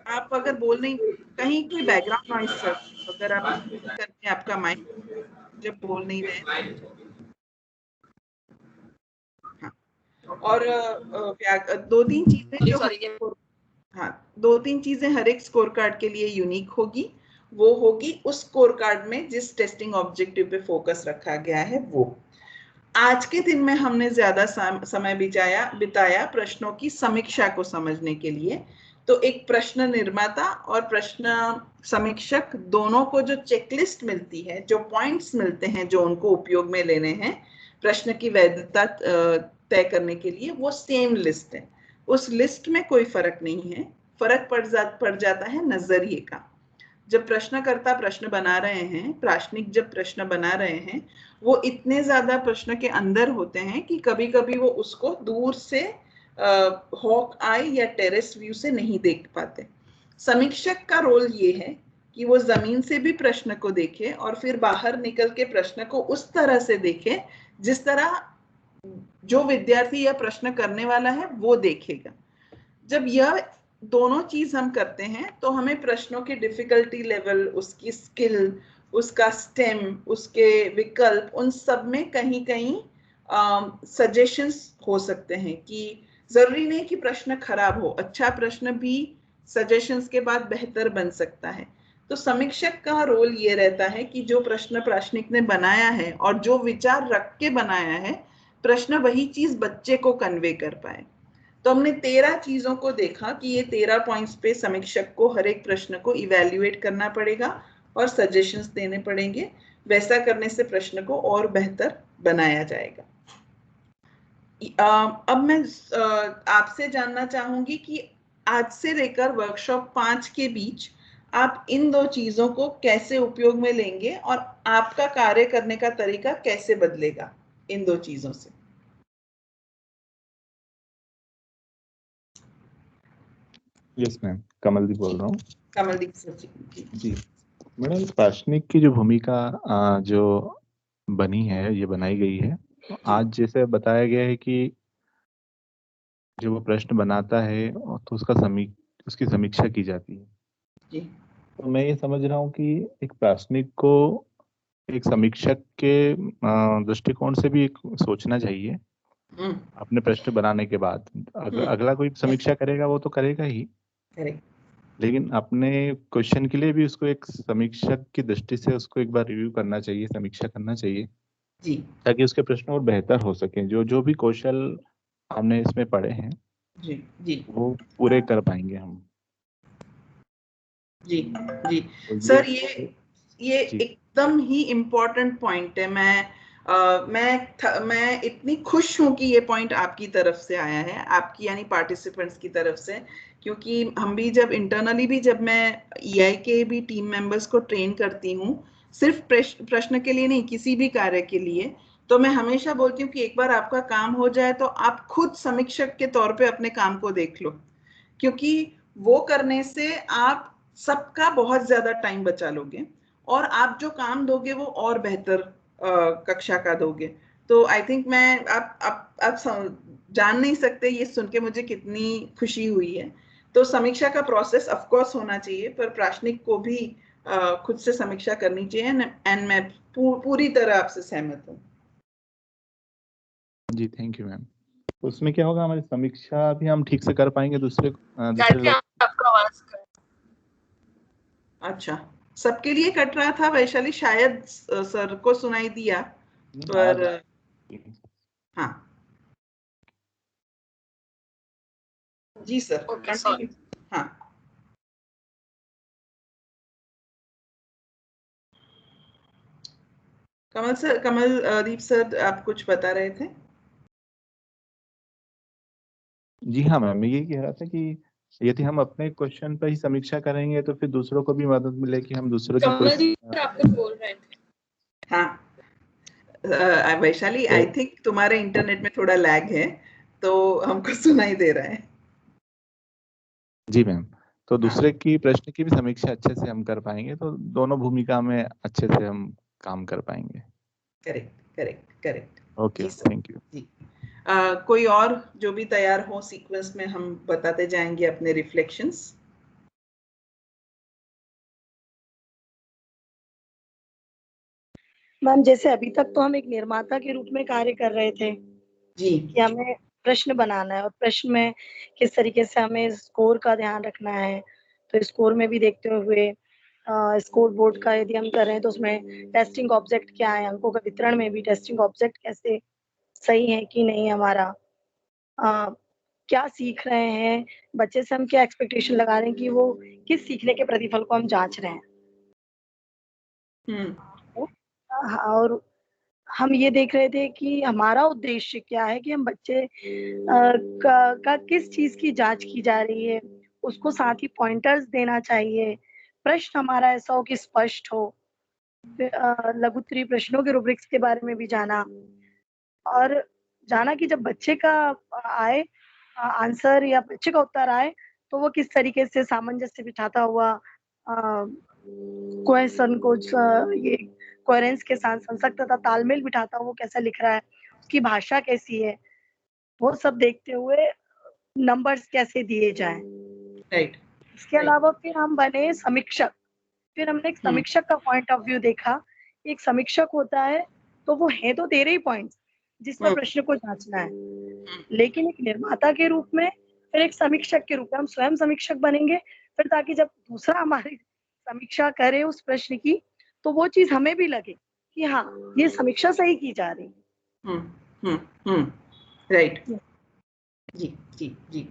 आप अगर बोल नहीं, कहीं कोई बैकग्राउंड नॉइस चल, अगर आप करके आपका माइक जब बोल नहीं रहे, हाँ, और 2-3 चीजें जो, हाँ 2-3 चीजें हर एक स्कोर कार्ड के लिए यूनिक होगी, वो होगी उस स्कोर कार्ड में जिस टेस्टिंग ऑब्जेक्टिव पे फोकस रखा गया है वो। आज के दिन में हमने ज्यादा समय बिताया प्रश्नों की समीक्षा को समझने के लिए। तो एक प्रश्न निर्माता और प्रश्न समीक्षक दोनों को जो चेकलिस्ट मिलती है, जो पॉइंट्स मिलते हैं जो उनको उपयोग में लेने हैं प्रश्न की वैधता तय करने के लिए, वो सेम लिस्ट है। उस लिस्ट में कोई फर्क नहीं है, फर्क पड़ जाता है नजरिए का। जब प्रश्नकर्ता प्रश्न बना रहे हैं, प्राश्निक जब प्रश्न बना रहे हैं, वो इतने ज्यादा प्रश्न के अंदर होते हैं कि कभी कभी वो उसको दूर से हॉक आई या टेरेस व्यू से नहीं देख पाते। समीक्षक का रोल ये है कि वो जमीन से भी प्रश्न को देखे और फिर बाहर निकल के प्रश्न को उस तरह से देखे जिस तरह जो विद्यार्थी या प्रश्न करने वाला है वो देखेगा। जब यह दोनों चीज हम करते हैं तो हमें प्रश्नों की डिफिकल्टी लेवल, उसकी स्किल, उसका स्टेम, उसके विकल्प, उन सब में कहीं कहीं सजेशंस हो सकते हैं कि जरूरी नहीं कि प्रश्न खराब हो, अच्छा प्रश्न भी सजेशंस के बाद बेहतर बन सकता है। तो समीक्षक का रोल ये रहता है कि जो प्रश्न प्राश्निक ने बनाया है और जो विचार रख के बनाया है, प्रश्न वही चीज बच्चे को कन्वे कर पाए। तो हमने 13 चीजों को देखा कि ये 13 पॉइंट्स पे समीक्षक को हर एक प्रश्न को इवैल्यूएट करना पड़ेगा और सजेशंस देने पड़ेंगे। वैसा करने से प्रश्न को और बेहतर बनाया जाएगा। अब मैं आपसे जानना चाहूंगी कि आज से लेकर वर्कशॉप 5 के बीच आप इन 2 चीजों को कैसे उपयोग में लेंगे और आपका कार्य करने का तरीका कैसे बदलेगा इन 2 चीजों से। यस मैम, कमलदीप बोल रहा हूँ। कमलदीप सर जी। मैडम, प्राश्निक की जो भूमिका जो बनी है, ये बनाई गई है, आज जैसे बताया गया है कि जो वो प्रश्न बनाता है तो उसकी समीक्षा की जाती है जी। तो मैं ये समझ रहा हूँ कि एक प्राश्निक को एक समीक्षक के दृष्टिकोण से भी एक सोचना चाहिए अपने प्रश्न बनाने के बाद। अगला कोई समीक्षा करेगा वो तो करेगा ही, लेकिन अपने क्वेश्चन के लिए भी उसको एक समीक्षक की दृष्टि से उसको एक बार रिव्यू करना चाहिए, समीक्षा करना चाहिए जी, ताकि उसके प्रश्न और बेहतर हो सके। जो भी कौशल हमने इसमें पढ़े हैं जी, जी, वो पूरे कर पाएंगे हम। जी जी तो सर, ये एकदम ही इम्पोर्टेंट पॉइंट है। मैं इतनी खुश हूं कि ये पॉइंट आपकी तरफ से आया है, आपकी यानी पार्टिसिपेंट्स की तरफ से, क्योंकि हम भी जब इंटरनली भी जब मैं EI के भी टीम मेंबर्स को ट्रेन करती हूँ, सिर्फ प्रश्न के लिए नहीं, किसी भी कार्य के लिए, तो मैं हमेशा बोलती हूँ कि एक बार आपका काम हो जाए तो आप खुद समीक्षक के तौर पे अपने काम को देख लो, क्योंकि वो करने से आप सबका बहुत ज्यादा टाइम बचा लोगे और आप जो काम दोगे वो और बेहतर कक्षा का दोगे। तो आई थिंक मैं आप जान नहीं सकते ये सुन के मुझे कितनी खुशी हुई है। तो समीक्षा का प्रोसेस ऑफ कोर्स होना चाहिए, पर प्राश्निक को भी खुद से समीक्षा करनी चाहिए, एंड मैं पूरी तरह आपसे सहमत हूँ। जी थैंक यू मैम। उसमें क्या होगा, हमारी समीक्षा भी हम ठीक से कर पाएंगे दूसरे लोग। आपका आवाज अच्छा, सबके लिए कट रहा था वैशाली, शायद सर को सुनाई दिया, पर हाँ जी सर कंटिन्यू। हाँ कमलदीप सर आप कुछ बता रहे थे? जी हाँ मैम, मैं यही कह रहा था कि यदि हम अपने क्वेश्चन पर ही समीक्षा करेंगे तो फिर दूसरों को भी मदद मिलेगी, हम दूसरों की क्वेश्चन। आप कुछ बोल रहे थे? हाँ वैशाली, आई थिंक तुम्हारे इंटरनेट में थोड़ा लैग है, तो हमको सुनाई दे रहा है। जी मैम, तो दूसरे की प्रश्न की भी समीक्षा अच्छे से हम कर पाएंगे, तो दोनों भूमिका में अच्छे से हम काम कर पाएंगे। Correct correct correct. Okay, thank you जी। कोई और जो भी तैयार हो सीक्वेंस में हम बताते जाएंगे अपने रिफ्लेक्शंस। मैम जैसे अभी तक तो हम एक निर्माता के रूप में कार्य कर रहे थे जी कि हमें प्रश्न बनाना है और प्रश्न में किस तरीके से हमें स्कोर का ध्यान रखना है। तो स्कोर में भी देखते हुए स्कोर बोर्ड का यदि हम कर रहे हैं तो उसमें टेस्टिंग ऑब्जेक्ट क्या है, अंकों का वितरण में भी टेस्टिंग ऑब्जेक्ट कैसे सही है कि नहीं हमारा, क्या सीख रहे हैं बच्चे से, हम क्या एक्सपेक्टेशन लगा रहे हैं कि वो किस सीखने के प्रतिफल को हम जांच रहे हैं। और हम ये देख रहे थे कि हमारा उद्देश्य क्या है, कि हम बच्चे का किस चीज की जांच की जा रही है, उसको साथ ही पॉइंटर्स देना चाहिए। प्रश्न हमारा ऐसा हो कि स्पष्ट हो। लघुत्तरीय प्रश्नों के रूब्रिक्स के बारे में भी जाना, और जाना कि जब बच्चे का आए आंसर या बच्चे का उत्तर आए तो वो किस तरीके से सामंजस्य बिठाता हुआ क्वेश्चन को ये कोहेरेंस के साथ संसक्त तथा तालमेल बिठाता हुआ वो कैसा लिख रहा है, उसकी भाषा कैसी है, वो सब देखते हुए नंबर्स कैसे दिए जाएं। राइट। इसके अलावा फिर हम बने समीक्षक। फिर हमने एक समीक्षक का पॉइंट ऑफ व्यू देखा। एक समीक्षक होता है तो वो है तो 13 ही पॉइंट्स जिस पर प्रश्न को जांचना है, लेकिन एक निर्माता के रूप में, फिर एक समीक्षक के रूप में हम स्वयं समीक्षक बनेंगे, फिर ताकि जब दूसरा हमारी समीक्षा करे उस प्रश्न की तो वो चीज हमें भी लगे कि हाँ ये समीक्षा सही की जा रही है। राइट। जी जी जी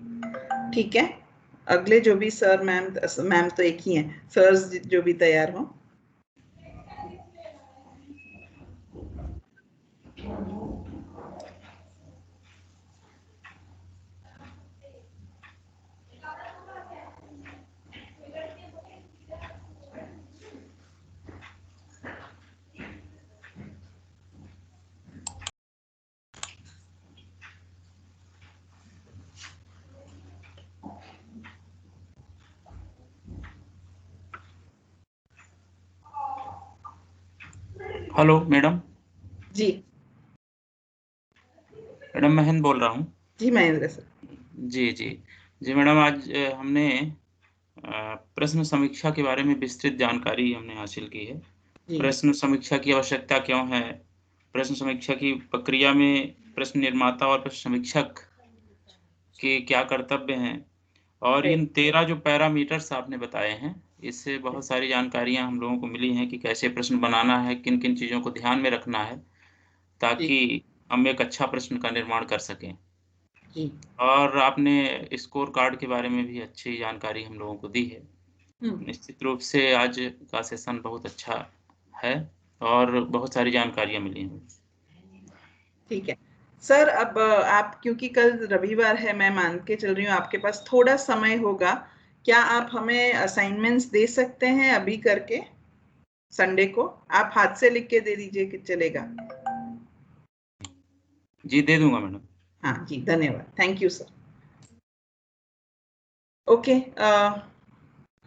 ठीक है। अगले जो भी सर मैम तो एक ही हैं, सर जो भी तैयार हो। Hello madam. जी मैडम महेंद्र बोल रहा हूँ। जी महेंद्र सर। जी जी जी मैडम, आज हमने प्रश्न समीक्षा के बारे में विस्तृत जानकारी हमने हासिल की है। प्रश्न समीक्षा की आवश्यकता क्यों है, प्रश्न समीक्षा की प्रक्रिया में प्रश्न निर्माता और प्रश्न समीक्षक के क्या कर्तव्य हैं, और इन 13 जो पैरामीटर्स आपने बताए हैं, इससे बहुत सारी जानकारियां हम लोगों को मिली हैं कि कैसे प्रश्न बनाना है, किन किन चीज़ों को ध्यान में रखना है ताकि हम एक अच्छा प्रश्न का निर्माण कर सकें। जी। और आपने स्कोर कार्ड के बारे में भी अच्छी जानकारी हम लोगों को दी है। निश्चित रूप से आज का सेशन बहुत अच्छा है और बहुत सारी जानकारियां मिली हैं। ठीक है सर, अब आप, क्योंकि कल रविवार है, मैं मान के चल रही हूँ आपके पास थोड़ा समय होगा, क्या आप हमें असाइनमेंट्स दे सकते हैं अभी करके? संडे को आप हाथ से लिख के दे दीजिए कि चलेगा? जी दे दूंगा मैडम। हाँ जी, धन्यवाद, थैंक यू सर। ओके,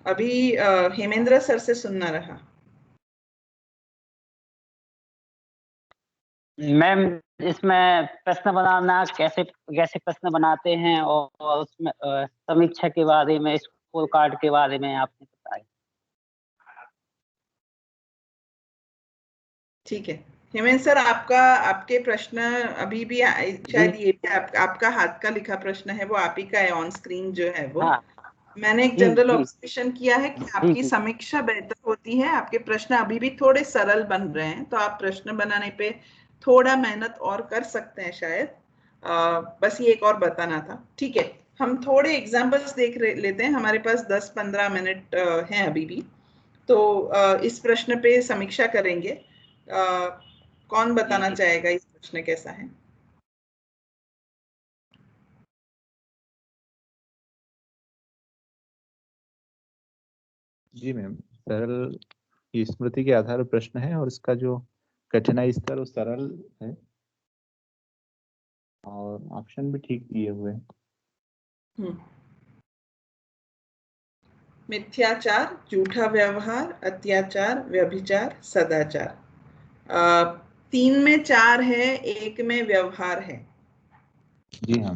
अभी हेमेंद्र सर से सुनना रहा। मैम इसमें प्रश्न बनाना कैसे कैसे प्रश्न बनाते हैं और उसमें समीक्षा के बारे में, स्कोर कार्ड के बारे में आपने बताया। ठीक है हेमेंद्र सर, आपके प्रश्न अभी भी शायद ये भी आपका हाथ का लिखा प्रश्न है, वो आप ही का है ऑन स्क्रीन जो है वो। हाँ, मैंने एक जनरल ऑब्जर्वेशन किया है कि आपकी समीक्षा बेहतर होती है, आपके प्रश्न अभी भी थोड़े सरल बन रहे हैं, तो आप प्रश्न बनाने पे थोड़ा मेहनत और कर सकते हैं शायद। बस ये एक और बताना था। ठीक है, हम थोड़े एग्जाम्पल्स देख लेते हैं, हमारे पास 10-15 मिनट हैं अभी भी, तो इस प्रश्न पे समीक्षा करेंगे। कौन बताना चाहेगा इस प्रश्न कैसा है? जी मैम, सरल ये स्मृति के आधार पर प्रश्न है और इसका जो कठिनाई स्तर वो सरल है और ऑप्शन भी ठीक दिए हुए हैं। मिथ्याचार, झूठा व्यवहार, अत्याचार, व्यभिचार, सदाचार। 3 में 4 है, 1 में व्यवहार है। जी हाँ,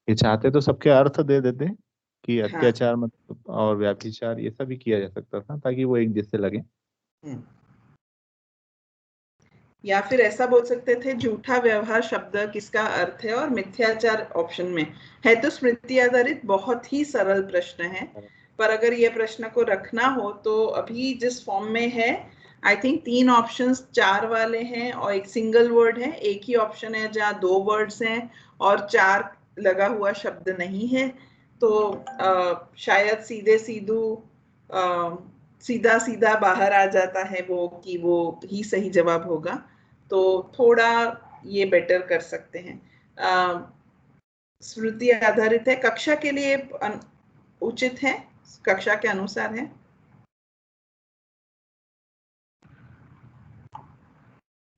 ये चाहते तो सबके अर्थ दे देते कि अत्याचार मतलब और व्याभिचार ये सब भी किया जा सकता था ताकि वो एक जैसे लगे। या फिर ऐसा बोल सकते थे, झूठा व्यवहार शब्द किसका अर्थ है, और मिथ्याचार ऑप्शन में है। तो स्मृति आधारित बहुत ही सरल प्रश्न है, पर अगर ये प्रश्न को रखना हो तो अभी जिस फॉर्म में है, आई थिंक 3 ऑप्शंस 4 वाले हैं और एक सिंगल वर्ड है, एक ही ऑप्शन है जहाँ 2 वर्ड्स हैं और 4 लगा हुआ शब्द नहीं है। तो शायद सीधा सीधा बाहर आ जाता है वो कि वो ही सही जवाब होगा, तो थोड़ा ये बेटर कर सकते हैं। स्मृति आधारित है, कक्षा के लिए उचित है, कक्षा के अनुसार है।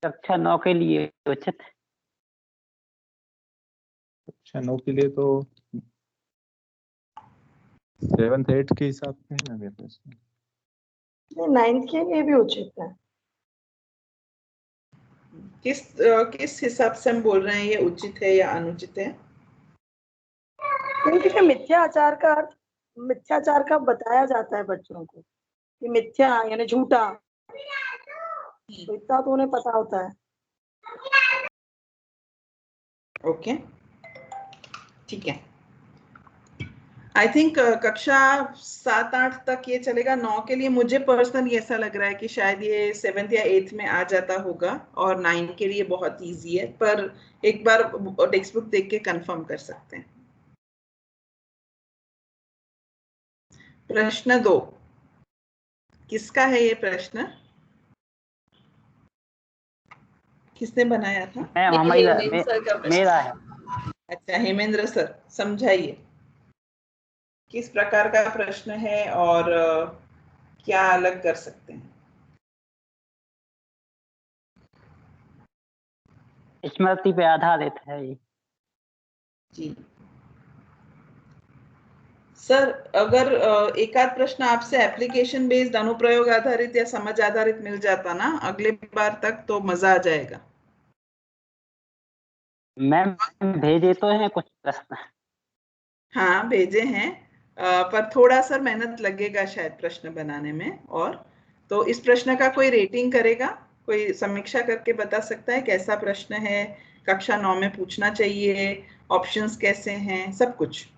कक्षा 9 के लिए उचित। कक्षा 9 के लिए तो 7th 8th के हिसाब से है ना मेरे पास। 9th के लिए भी उचित है। किस हिसाब से हम बोल रहे हैं ये उचित है या अनुचित है? क्योंकि मिथ्याचार का बताया जाता है बच्चों को कि मिथ्या यानी झूठा, तो इतना तो उन्हें पता होता है। ओके, ठीक है। आई थिंक कक्षा 7-8 तक ये चलेगा। 9 के लिए मुझे पर्सनली ऐसा लग रहा है कि शायद ये 7th या 8th में आ जाता होगा, और 9 के लिए बहुत इजी है, पर एक बार टेक्स्ट बुक देख के कंफर्म कर सकते हैं। प्रश्न 2 किसका है? ये प्रश्न किसने बनाया था? मेरा है। अच्छा, हेमेंद्र सर, समझाइए किस प्रकार का प्रश्न है और क्या अलग कर सकते हैं? स्मृति पे आधारित है ये। जी सर, अगर एक आध प्रश्न आपसे एप्लीकेशन बेस्ड, अनुप्रयोग आधारित या समझ आधारित मिल जाता ना अगले बार तक, तो मजा आ जाएगा। मैम भेजे तो हैं कुछ प्रश्न। हाँ भेजे हैं, पर थोड़ा सा मेहनत लगेगा शायद प्रश्न बनाने में। और तो इस प्रश्न का कोई रेटिंग करेगा? कोई समीक्षा करके बता सकता है कैसा प्रश्न है, कक्षा 9 में पूछना चाहिए, ऑप्शंस कैसे हैं, सब कुछ?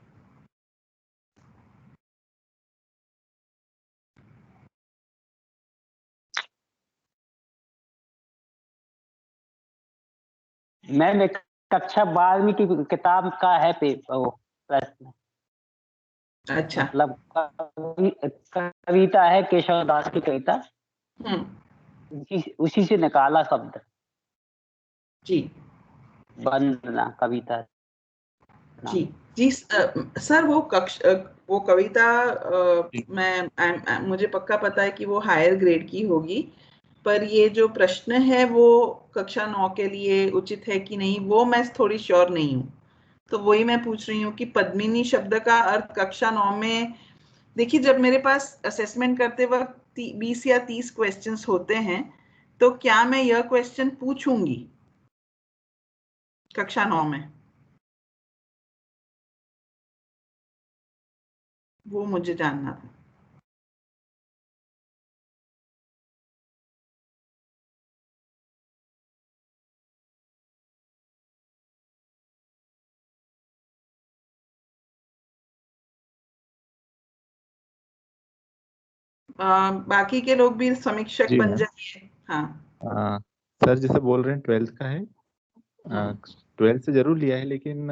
मैम एक कक्षा 12वीं की किताब का है पेपर वो प्रश्न। अच्छा। मतलब कविता है केशव दास की कविता, उसी से निकाला शब्द जी। वंदना कविता। जी जी सर, वो कविता मुझे पक्का पता है कि वो हायर ग्रेड की होगी, पर ये जो प्रश्न है वो कक्षा 9 के लिए उचित है कि नहीं, वो मैं थोड़ी श्योर नहीं हूँ। तो वही मैं पूछ रही हूँ कि पद्मिनी शब्द का अर्थ कक्षा 9 में, देखिए जब मेरे पास असेसमेंट करते वक्त 20 या 30 क्वेश्चंस होते हैं, तो क्या मैं यह क्वेश्चन पूछूंगी कक्षा 9 में, वो मुझे जानना था। बाकी के लोग भी समीक्षक बन जाइए। हाँ सर जैसे बोल रहे हैं 12th का है, 12th से जरूर लिया है, लेकिन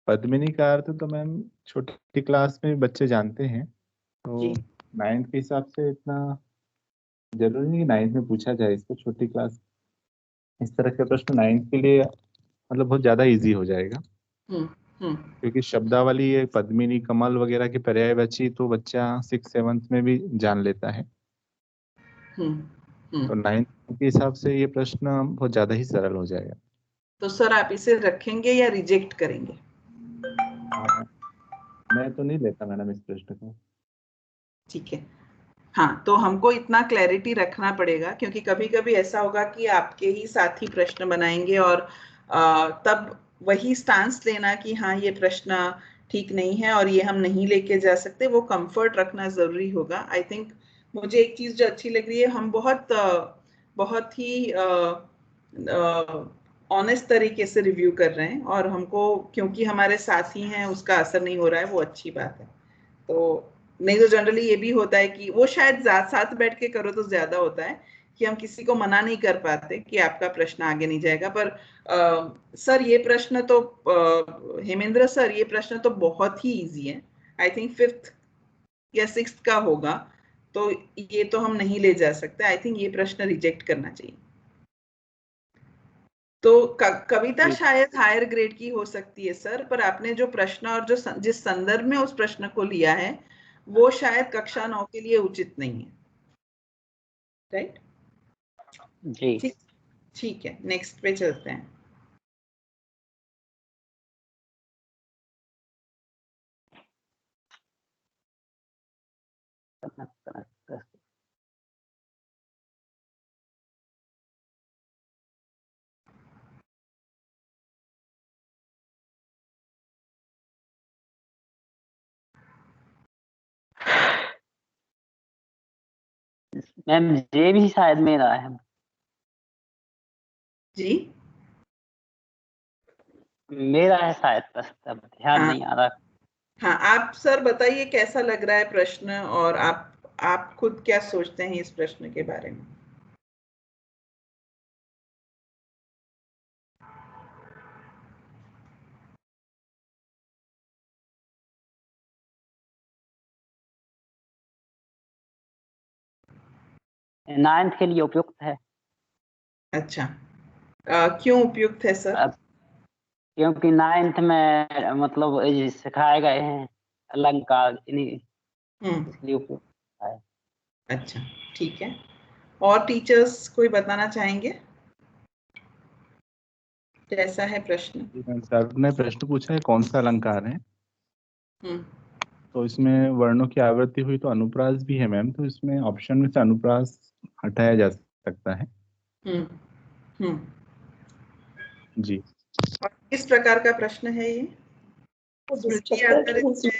पद्मिनी का अर्थ तो मैम छोटी क्लास में बच्चे जानते हैं, तो 9th के हिसाब से इतना जरूरी नहीं 9th में पूछा जाए इसको। छोटी क्लास इस तरह के प्रश्न 9th के लिए मतलब बहुत ज्यादा इजी हो जाएगा, क्योंकि शब्दावली ये पद्मिनी कमल वगैरह की पर्यायवाची तो बच्चा 6th-7th में भी जान लेता है। तो 9th के हिसाब से ये प्रश्न बहुत ज्यादा ही सरल हो जाएगा। तो सर आप इसे रखेंगे या रिजेक्ट करेंगे? मैं तो नहीं लेता मैडम इस प्रश्न को। ठीक है। हाँ, तो हमको इतना क्लैरिटी रखना पड़ेगा, क्योंकि कभी कभी ऐसा होगा कि आपके ही साथी प्रश्न बनाएंगे और तब वही स्टांस लेना कि हाँ ये प्रश्न ठीक नहीं है और ये हम नहीं लेके जा सकते, वो कंफर्ट रखना जरूरी होगा। आई थिंक मुझे एक चीज जो अच्छी लग रही है, हम बहुत ही ऑनेस्ट तरीके से रिव्यू कर रहे हैं, और हमको क्योंकि हमारे साथी हैं उसका असर नहीं हो रहा है, वो अच्छी बात है। तो नहीं तो जनरली ये भी होता है कि वो शायद साथ बैठ के करो तो ज्यादा होता है कि हम किसी को मना नहीं कर पाते कि आपका प्रश्न आगे नहीं जाएगा। पर सर ये प्रश्न तो हेमेंद्र सर, ये प्रश्न तो बहुत ही इजी है। आई थिंक 5th या 6th का होगा, तो ये तो हम नहीं ले जा सकते। आई थिंक ये प्रश्न रिजेक्ट करना चाहिए। तो कविता शायद हायर ग्रेड की हो सकती है सर, पर आपने जो प्रश्न और जो जिस संदर्भ में उस प्रश्न को लिया है वो शायद कक्षा 9 के लिए उचित नहीं है। राइट जी, ठीक है, नेक्स्ट पे चलते हैं। मैम ये भी शायद मेरा है जी, मेरा है शायद, ध्यान नहीं आ रहा। हाँ आप सर बताइए कैसा लग रहा है प्रश्न, और आप खुद क्या सोचते हैं इस प्रश्न के बारे में? नाइन्थ के लिए उपयुक्त है। अच्छा, क्यों उपयुक्त है सर? क्योंकि 9th में मतलब सिखाए गए हैं अलंकार, इसलिए उपयुक्त है। अच्छा, ठीक है। और टीचर्स कोई बताना चाहेंगे कैसा है प्रश्न? सर ने प्रश्न पूछा है कौन सा अलंकार है, तो इसमें वर्णों की आवृत्ति हुई तो अनुप्रास भी है मैम, तो इसमें ऑप्शन में से अनुप्रास हटाया जा सकता है। जी। और किस प्रकार का प्रश्न है ये? स्मृति आधारित है?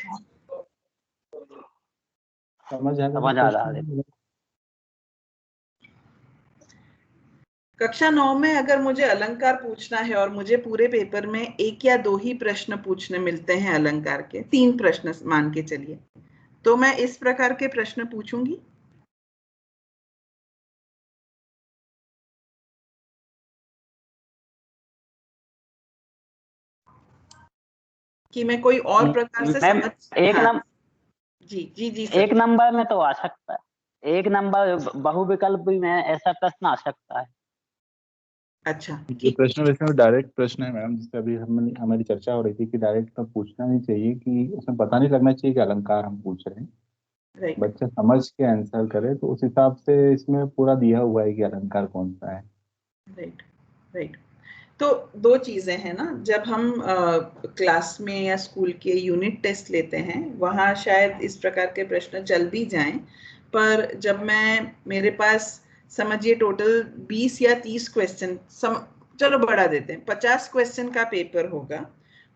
समझ आ रहा है। कक्षा 9 में अगर मुझे अलंकार पूछना है और मुझे पूरे पेपर में 1 या 2 ही प्रश्न पूछने मिलते हैं अलंकार के, 3 प्रश्न मान के चलिए, तो मैं इस प्रकार के प्रश्न पूछूंगी। कि मैं कोई और प्रकार से समझ। एक हाँ, जी सर। एक नंबर में तो आ सकता है, एक नंबर बहुविकल्प में ऐसा प्रश्न आ सकता है। अच्छा, ये प्रश्न वैसे में डायरेक्ट प्रश्न है मैम, जिससे अभी हमारी चर्चा हो रही थी कि डायरेक्ट तो पूछना नहीं चाहिए, कि उसमें पता नहीं लगना चाहिए कि अलंकार हम पूछ रहे हैं। राइट, बच्चा समझ के आंसर करे, तो उस हिसाब से इसमें पूरा दिया हुआ है कि अलंकार कौन सा है। राइट। तो दो चीजें हैं ना, जब हम क्लास में या स्कूल के यूनिट टेस्ट लेते हैं वहाँ शायद इस प्रकार के प्रश्न चल भी जाएं, पर जब मेरे पास समझिए टोटल 20 या 30 क्वेश्चन, चलो बढ़ा देते हैं, 50 क्वेश्चन का पेपर होगा,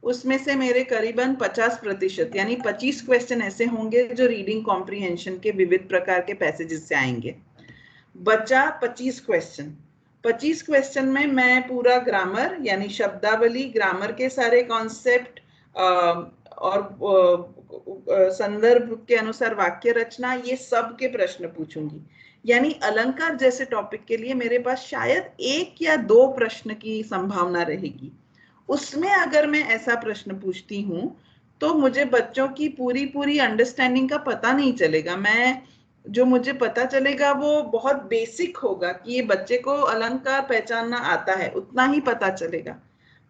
उसमें से मेरे करीबन 50% यानी 25 क्वेश्चन ऐसे होंगे जो रीडिंग कॉम्प्रिहेंशन के विविध प्रकार के पैसेजेस से आएंगे। बचा 25 क्वेश्चन में मैं पूरा ग्रामर यानी शब्दावली, ग्रामर के सारे कॉन्सेप्ट और संदर्भ के अनुसार वाक्य रचना, ये सब के प्रश्न पूछूंगी। यानी अलंकार जैसे टॉपिक के लिए मेरे पास शायद 1 या 2 प्रश्न की संभावना रहेगी। उसमें अगर मैं ऐसा प्रश्न पूछती हूँ तो मुझे बच्चों की पूरी अंडरस्टैंडिंग का पता नहीं चलेगा। जो मुझे पता चलेगा वो बहुत बेसिक होगा कि ये बच्चे को अलंकार पहचानना आता है, उतना ही पता चलेगा।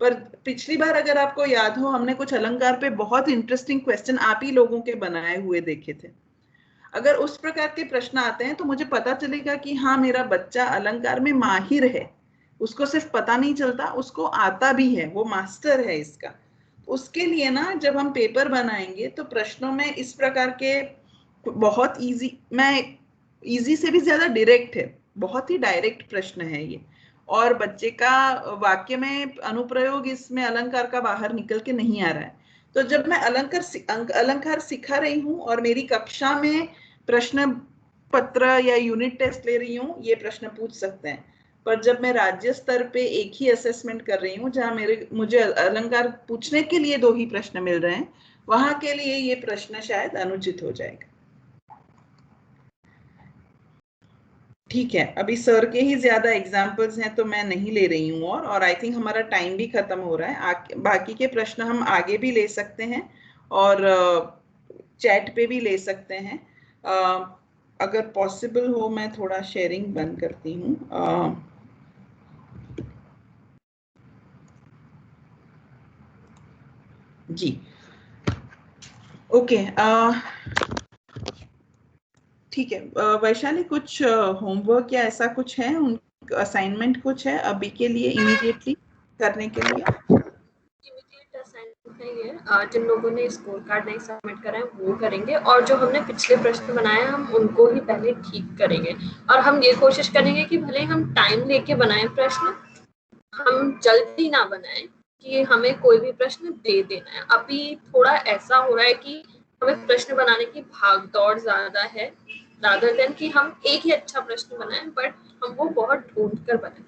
पर पिछली बार अगर आपको याद हो, हमने कुछ अलंकार पे बहुत इंटरेस्टिंग क्वेश्चन आप ही लोगों के बनाए हुए देखे थे। अगर उस प्रकार के प्रश्न आते हैं तो मुझे पता चलेगा कि हाँ, मेरा बच्चा अलंकार में माहिर है, उसको सिर्फ पता नहीं चलता, उसको आता भी है, वो मास्टर है इसका। उसके लिए ना जब हम पेपर बनाएंगे तो प्रश्नों में इस प्रकार के बहुत इजी से भी ज्यादा डायरेक्ट है, बहुत ही डायरेक्ट प्रश्न है ये, और बच्चे का वाक्य में अनुप्रयोग इसमें अलंकार का बाहर निकल के नहीं आ रहा है। तो जब मैं अलंकार सिखा रही हूँ और मेरी कक्षा में प्रश्न पत्र या यूनिट टेस्ट ले रही हूँ, ये प्रश्न पूछ सकते हैं। पर जब मैं राज्य स्तर पे एक ही असेसमेंट कर रही हूँ जहाँ मुझे अलंकार पूछने के लिए 2 ही प्रश्न मिल रहे हैं, वहां के लिए ये प्रश्न शायद अनुचित हो जाएगा। ठीक है, अभी सर के ही ज्यादा एग्जाम्पल्स हैं तो मैं नहीं ले रही हूँ, और आई थिंक हमारा टाइम भी खत्म हो रहा है। बाकी के प्रश्न हम आगे भी ले सकते हैं और चैट पे भी ले सकते हैं। अगर पॉसिबल हो मैं थोड़ा शेयरिंग बंद करती हूँ। जी, ओके, ठीक है। वैशाली, कुछ होमवर्क या ऐसा कुछ है, उन असाइनमेंट कुछ है अभी के लिए इमीडिएटली करने के लिए? इमीडिएट असाइनमेंट नहीं है, जिन लोगों ने स्कोर कार्ड नहीं सबमिट करा है वो करेंगे, और जो हमने पिछले प्रश्न बनाए हम उनको ही पहले ठीक करेंगे। और हम ये कोशिश करेंगे कि भले हम टाइम लेके बनाए प्रश्न, हम जल्दी ना बनाएं कि हमें कोई भी प्रश्न दे देना है। अभी थोड़ा ऐसा हो रहा है कि हमें प्रश्न बनाने की भागदौड़ ज्यादा है, रादर देन कि हम एक ही अच्छा प्रश्न बनाएं, बट हम वो बहुत ढूंढ कर बनाएं।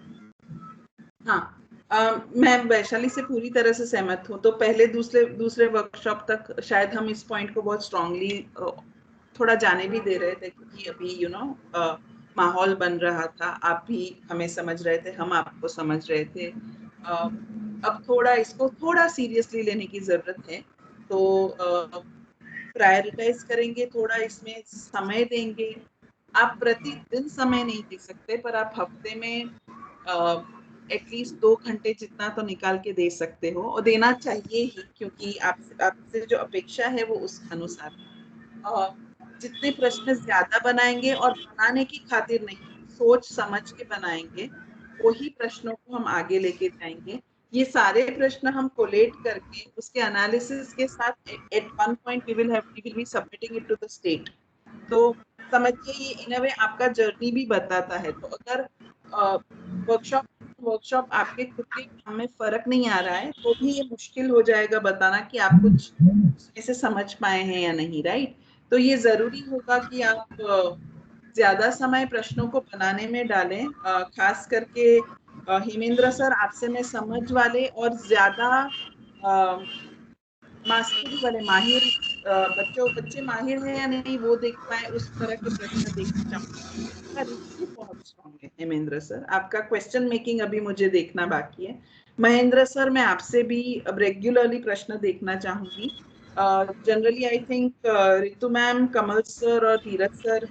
हाँ, मैं वैशाली से पूरी तरह से सहमत हूँ। तो पहले दूसरे वर्कशॉप तक शायद हम इस पॉइंट को बहुत स्ट्रांगली थोड़ा जाने भी दे रहे थे, क्योंकि अभी माहौल बन रहा था, आप भी हमें समझ रहे थे, हम आपको समझ रहे थे। अब थोड़ा इसको थोड़ा सीरियसली लेने की जरूरत है, तो प्रायोरिटाइज करेंगे, थोड़ा इसमें समय देंगे। आप प्रतिदिन समय नहीं दे सकते, पर आप हफ्ते में एटलीस्ट 2 घंटे जितना तो निकाल के दे सकते हो, और देना चाहिए ही, क्योंकि आपसे जो अपेक्षा है वो उस अनुसार। जितने प्रश्न ज्यादा बनाएंगे और बनाने की खातिर नहीं, सोच समझ के बनाएंगे, वही प्रश्नों को हम आगे लेके जाएंगे। ये सारे प्रश्न हम कोलेट करके उसके एनालिसिस के साथ at one point we will be submitting it to the state. तो समझिए ये इन अ वे आपका जर्नी भी बताता है। तो अगर वर्कशॉप आपके खुद के काम में फर्क नहीं आ रहा है तो भी ये मुश्किल हो जाएगा बताना कि आप कुछ ऐसे समझ पाए हैं या नहीं, राइट? तो ये जरूरी होगा कि आप ज्यादा समय प्रश्नों को बनाने में डालें। खास करके हेमेंद्र सर, आपसे मैं समझ वाले और ज्यादा मास्टरी वाले माहिर बच्चे माहिर हैं या नहीं वो देख पाए, उस तरह के प्रश्न देखना चाहूंगी। बहुत स्ट्रॉन्ग है हेमेंद्र सर, आपका क्वेश्चन मेकिंग अभी मुझे देखना बाकी है। महेंद्र सर, मैं आपसे भी अब रेगुलरली प्रश्न देखना चाहूंगी। Generally I think Ritu ma'am, Kamal sir और धीरज सर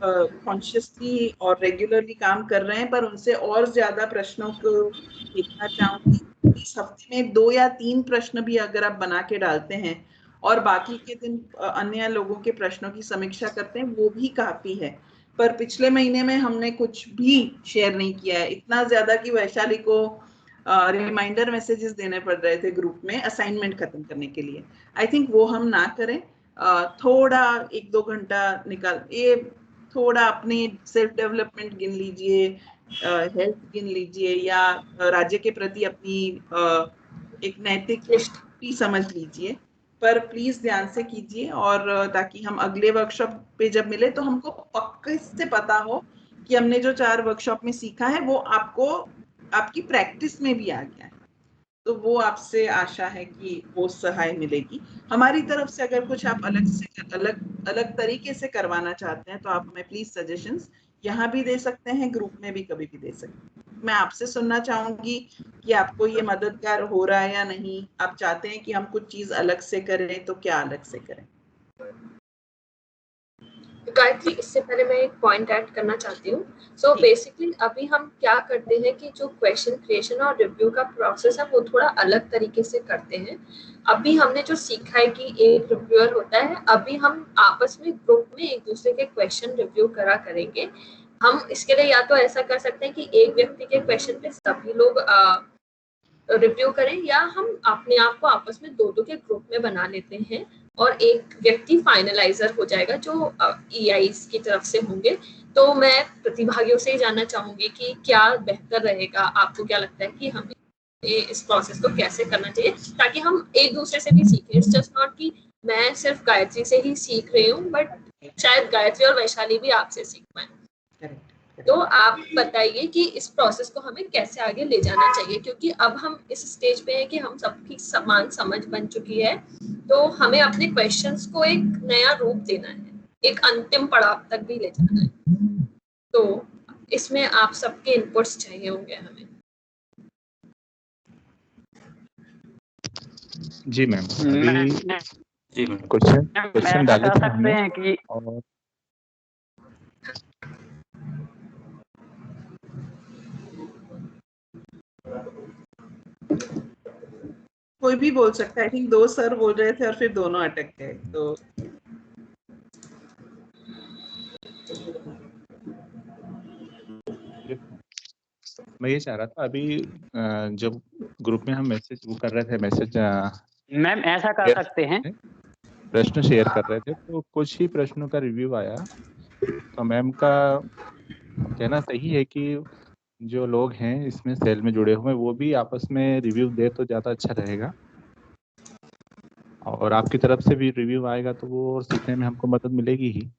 कॉन्शियसली और रेगुलरली काम कर रहे हैं, पर उनसे और ज्यादा प्रश्नों को देखना चाहूंगी। इस हफ्ते में 2 या 3 प्रश्न भी अगर आप बना के डालते हैं और बाकी के दिन अन्य लोगों के प्रश्नों की समीक्षा करते हैं, वो भी काफी है। पर पिछले महीने में हमने कुछ भी शेयर नहीं किया है, इतना ज्यादा कि वैशाली को रिमाइंडर मैसेजेस देने पड़ रहे थे ग्रुप में असाइनमेंट खत्म करने के लिए। आई थिंक वो हम ना करें। थोड़ा 1-2 घंटा निकाल, ये थोड़ा अपने सेल्फ डेवलपमेंट गिन लीजिए, हेल्थ गिन लीजिए, या राज्य के प्रति अपनी एक नैतिक दृष्टि समझ लीजिए, पर प्लीज ध्यान से कीजिए, और ताकि हम अगले वर्कशॉप पे जब मिले तो हमको पक्के से पता हो कि हमने जो 4 वर्कशॉप में सीखा है वो आपको आपकी प्रैक्टिस में भी आ गया है। तो वो आपसे आशा है कि वो सहाय मिलेगी। हमारी तरफ से अगर कुछ आप अलग तरीके से करवाना चाहते हैं तो आप हमें प्लीज सजेशंस यहाँ भी दे सकते हैं, ग्रुप में भी कभी भी दे सकते हैं। मैं आपसे सुनना चाहूंगी कि आपको ये मददगार हो रहा है या नहीं। आप चाहते हैं कि हम कुछ चीज अलग से करें तो क्या अलग से करें? गायत्री, इससे पहले मैं एक पॉइंट ऐड करना चाहती हूँ। सो बेसिकली अभी हम क्या करते हैं कि जो क्वेश्चन क्रिएशन और रिव्यू का प्रोसेस है वो थोड़ा अलग तरीके से करते हैं। अभी हमने जो सीखा है कि एक रिव्यूअर होता है, अभी हम आपस में ग्रुप में एक दूसरे के क्वेश्चन रिव्यू करा करेंगे। हम इसके लिए या तो ऐसा कर सकते हैं कि एक व्यक्ति के क्वेश्चन पे सभी लोग रिव्यू करें, या हम अपने आप को आपस में 2-2 के ग्रुप में बना लेते हैं और एक व्यक्ति फाइनलाइजर हो जाएगा जो EIs की तरफ से होंगे। तो मैं प्रतिभागियों से ही जानना चाहूंगी कि क्या बेहतर रहेगा, आपको क्या लगता है कि हमें इस प्रोसेस को कैसे करना चाहिए ताकि हम एक दूसरे से भी सीखें। इट्स जस्ट नॉट कि मैं सिर्फ गायत्री से ही सीख रही हूँ, बट शायद गायत्री और वैशाली भी आपसे सीख पाए। तो आप बताइए कि इस प्रोसेस को हमें कैसे आगे ले जाना चाहिए, क्योंकि अब हम इस स्टेज पे हैं कि हम सबकी समान समझ बन चुकी है, तो हमें अपने क्वेश्चंस को एक नया रूप देना है, एक अंतिम पड़ाव तक भी ले जाना है। तो इसमें आप सबके इनपुट्स चाहिए होंगे हमें। जी मैम, अभी क्वेश्चन डाले थे हमने कि और कोई भी बोल सकता है। आई थिंक 2 सर बोल रहे थे और फिर दोनों अटक गए। तो मैं ये चाह रहा था, अभी जब ग्रुप में हम मैसेज वो कर रहे थे, मैसेज मैम ऐसा कर सकते हैं, प्रश्न शेयर कर रहे थे, तो कुछ ही प्रश्नों का रिव्यू आया। तो मैम का कहना सही है कि जो लोग हैं इसमें सेल में जुड़े हुए वो भी आपस में रिव्यू दे तो ज़्यादा अच्छा रहेगा, और आपकी तरफ से भी रिव्यू आएगा तो वो और सीखने में हमको मदद मिलेगी ही।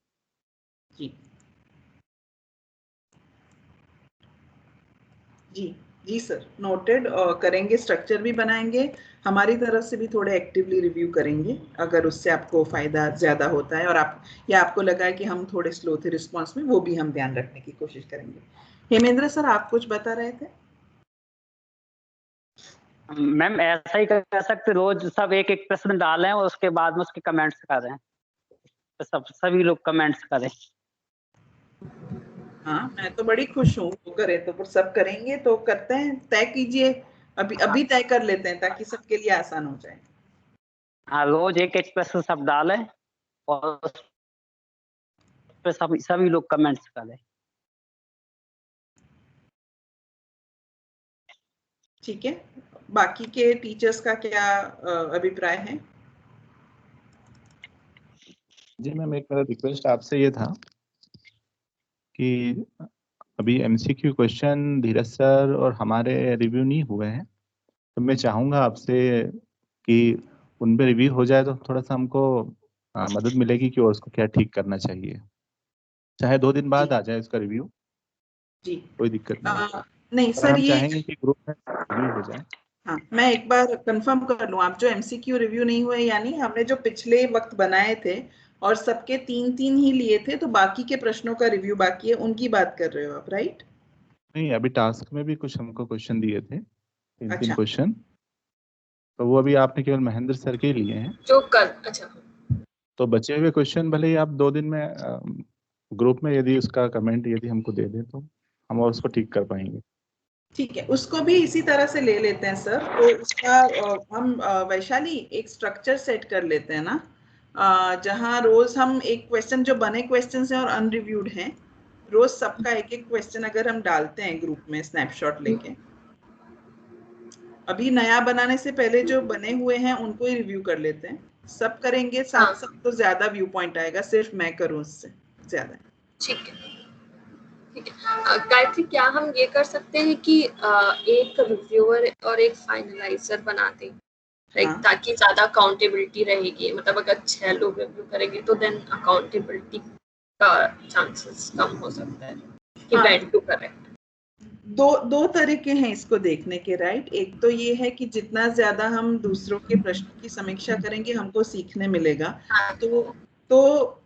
जी जी सर, नोटेड। करेंगे, स्ट्रक्चर भी बनाएंगे, हमारी तरफ से भी थोड़े एक्टिवली रिव्यू करेंगे अगर उससे आपको फायदा ज्यादा होता है और आप या आपको लगा है कि हम थोड़े स्लो थे रिस्पांस में, वो भी हम ध्यान रखने की कोशिश करेंगे। हेमेंद्र सर, आप कुछ बता रहे थे? मैम ऐसा ही कर सकते, रोज सब एक एक प्रश्न डालें और उसके बाद में उसके कमेंट्स करें, तो सभी लोग कमेंट्स करें। हाँ, मैं तो बड़ी खुश हूँ वो करे तो, पर सब करेंगे तो करते हैं। तय कीजिए, अभी तय कर लेते हैं ताकि सबके लिए आसान हो जाए। हाँ, रोज एक एक प्रश्न सब डालें और पे सभी लोग कमेंट्स करें। ठीक है, बाकी के टीचर्स का क्या अभिप्राय है? जी मैम, एक मेरा रिक्वेस्ट आपसे ये था कि अभी MCQ क्वेश्चन धीरज सर और हमारे रिव्यू नहीं हुए हैं, तो मैं चाहूँगा आपसे कि उन पे रिव्यू हो जाए तो थोड़ा सा हमको मदद मिलेगी कि और उसको क्या ठीक करना चाहिए। चाहे 2 दिन बाद आ जाए उसका रिव्यू, जी कोई दिक्कत नहीं सर, हम चाहेंगे कि ग्रुप में रिव्यू हो जाए। हाँ, मैं एक बार कंफर्म कर लूँ, आप जो MCQ रिव्यू नहीं हुए, यानी हमने जो पिछले वक्त बनाए थे और सबके 3-3 ही लिए थे, तो बाकी के प्रश्नों का रिव्यू बाकी है, उनकी बात कर रहे हो आप, राइट? नहीं, अभी टास्क में भी कुछ हमको क्वेश्चन दिए थे, तीन अच्छा। क्वेश्चन, तो वो अभी आपने केवल महेंद्र सर के लिए हैं। जो कल, अच्छा, तो बचे हुए क्वेश्चन भले ही आप 2 दिन में ग्रुप में यदि उसका कमेंट यदि हमको दे दें तो हम और उसको ठीक कर पाएंगे। ठीक है, उसको भी इसी तरह से ले लेते हैं सर। तो उसका हम वैशाली एक स्ट्रक्चर सेट कर लेते हैं ना, जहां रोज हम एक क्वेश्चन, जो बने क्वेश्चन हैं और अनरिव्यूड हैं, रोज सबका एक एक क्वेश्चन अगर हम डालते हैं ग्रुप में स्नैपशॉट लेके, अभी नया बनाने से पहले जो बने हुए हैं उनको ही रिव्यू कर लेते हैं। सब करेंगे साथ साथ तो ज्यादा व्यू पॉइंट आएगा, सिर्फ मैं करूं उससे ज्यादा। ठीक है, ठीक है। गायत्री, क्या हम ये कर सकते हैं कि एक रिव्यूअर और एक फाइनलाइजर बना दें, हाँ। ताकि ज्यादा अकाउंटेबिलिटी रहेगी। मतलब अगर 6 लोग रिव्यू करेंगे तो देन अकाउंटेबिलिटी का चांसेस कम हो सकता है कि बैड टू करेक्ट। दो तरीके हैं इसको देखने के, राइट। एक तो ये है कि जितना ज्यादा हम दूसरों के प्रश्नों की समीक्षा करेंगे हमको सीखने मिलेगा। तो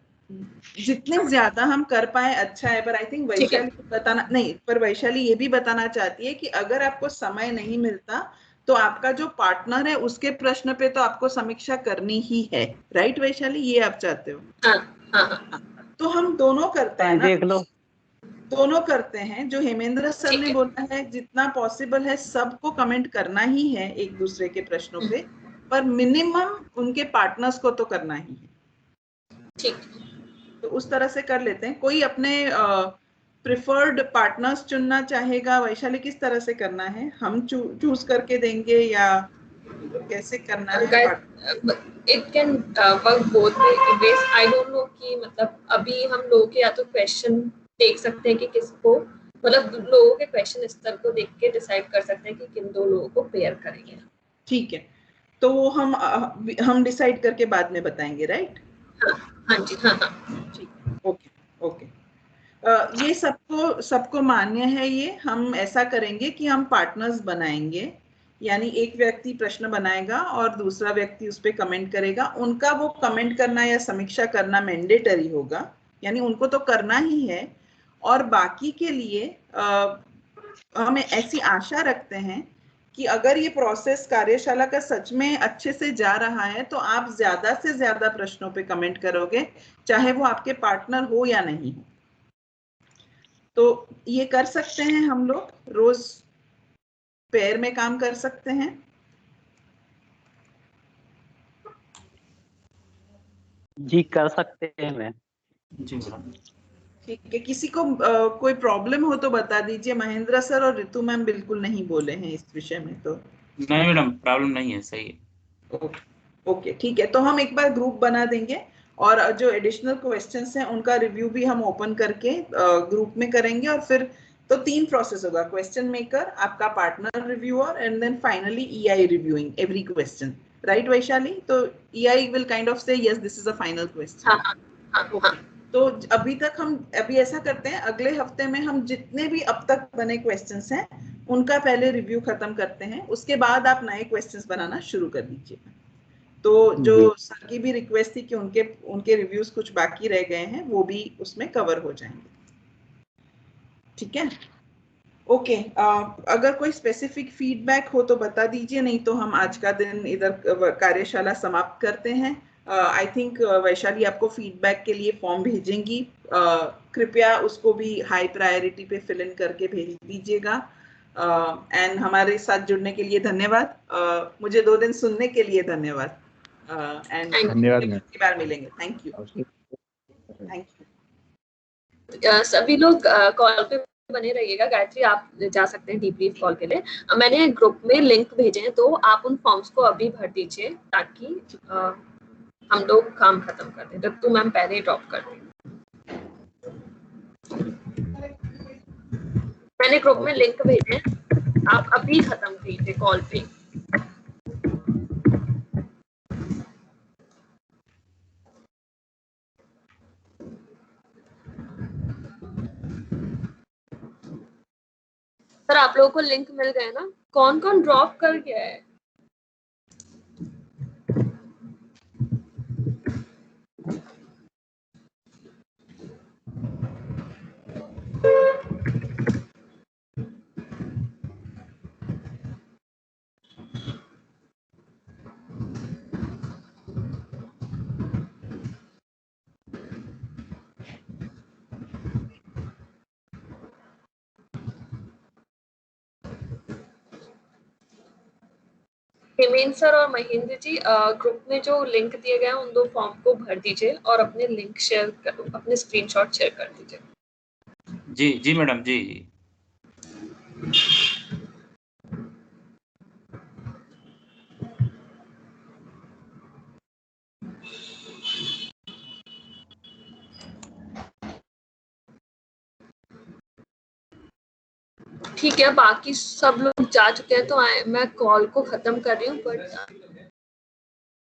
जितने ज्यादा हम कर पाए अच्छा है। पर आई थिंक वैशाली बताना नहीं, पर वैशाली ये भी बताना चाहती है कि अगर आपको समय नहीं मिलता तो आपका जो पार्टनर है उसके प्रश्न पे तो आपको समीक्षा करनी ही है, राइट वैशाली, ये आप चाहते हो? तो हम दोनों करते हैं ना, देख लो, दोनों करते हैं। जो हेमेंद्र सर ने बोला है जितना पॉसिबल है सबको कमेंट करना ही है एक दूसरे के प्रश्नों पे, पर मिनिमम उनके पार्टनर्स को तो करना ही है। ठीक, तो उस तरह से कर लेते हैं। कोई अपने प्रिफर्ड पार्टनर्स चुनना चाहेगा? वैशाली, किस तरह से करना है? हम चूज करके देंगे या कैसे करना है? It can work both ways. I don't know कि मतलब अभी हम लोगों के या तो क्वेश्चन देख सकते हैं कि किसको, मतलब लोगों के क्वेश्चन स्तर को देख के डिसाइड कर सकते हैं कि किन दो लोगों को पेयर करेंगे। ठीक है, तो वो हम डिसाइड करके बाद में बताएंगे, राइट? हाँ जी, हाँ ठीक, ओके ओके। ये सबको मान्य है। ये हम ऐसा करेंगे कि हम पार्टनर्स बनाएंगे, यानी एक व्यक्ति प्रश्न बनाएगा और दूसरा व्यक्ति उस पर कमेंट करेगा। उनका वो कमेंट करना या समीक्षा करना मैंडेटरी होगा, यानी उनको तो करना ही है। और बाकी के लिए हम ऐसी आशा रखते हैं कि अगर ये प्रोसेस कार्यशाला का सच में अच्छे से जा रहा है तो आप ज्यादा से ज्यादा प्रश्नों पे कमेंट करोगे, चाहे वो आपके पार्टनर हो या नहीं हो। तो ये कर सकते हैं, हम लोग रोज पेयर में काम कर सकते हैं। जी कर सकते हैं मैं जी। ठीक है, किसी को कोई प्रॉब्लम हो तो बता दीजिए। महेंद्र सर और ऋतु मैम बिल्कुल नहीं बोले हैं इस विषय में। तो नहीं मैडम, प्रॉब्लम नहीं है, सही है। ओके, ठीक है। तो हम एक बार ग्रुप बना देंगे और जो एडिशनल क्वेश्चंस हैं उनका रिव्यू भी हम ओपन करके ग्रुप में करेंगे। और फिर तो 3 प्रोसेस होगा, क्वेश्चन मेकर, आपका partner reviewer, and then finally EI reviewing every question, right Vaishali? तो EI will kind of say yes this is a final question. Okay, तो अभी तक हम अभी ऐसा करते हैं, अगले हफ्ते में हम जितने भी अब तक बने क्वेश्चंस हैं उनका पहले रिव्यू खत्म करते हैं, उसके बाद आप नए क्वेश्चंस बनाना शुरू कर दीजिए। तो जो सर की भी रिक्वेस्ट थी कि उनके रिव्यूज कुछ बाकी रह गए हैं वो भी उसमें कवर हो जाएंगे, ठीक है? ओके, अगर कोई स्पेसिफिक फीडबैक हो तो बता दीजिए, नहीं तो हम आज का दिन इधर कार्यशाला समाप्त करते हैं। आई थिंक वैशाली आपको फीडबैक के लिए फॉर्म भेजेंगी, कृपया उसको भी हाई प्रायोरिटी पे फिल इन करके भेज दीजिएगा। एंड हमारे साथ जुड़ने के लिए धन्यवाद, मुझे 2 दिन सुनने के लिए धन्यवाद। एंड धन्यवाद, अगली बार मिलेंगे। Thank you, thank you. सभी लोग कॉल पे बने रहिएगा। गायत्री, आप जा सकते हैं डीब्रीफ कॉल के लिए। मैंने ग्रुप में लिंक भेजे हैं, तो आप उन फॉर्म्स को अभी भर दीजिए ताकि हम लोग काम खत्म कर दें। तो मैम पहले ही ड्रॉप कर दें। मैंने ग्रुप में लिंक भेजे, आप अभी खत्म कीजिए कॉल पे। सर, आप लोगों को लिंक मिल गए ना? कौन कौन ड्रॉप कर गया है? हेमेंद्र सर और महेंद्र जी ग्रुप में जो लिंक दिए गए हैं उन 2 फॉर्म को भर दीजिए और अपने लिंक शेयर कर, अपने स्क्रीनशॉट शेयर कर दीजिए। जी जी मैडम जी। ठीक है, बाकी सब लोग जा चुके हैं तो मैं कॉल को खत्म कर रही हूँ, बट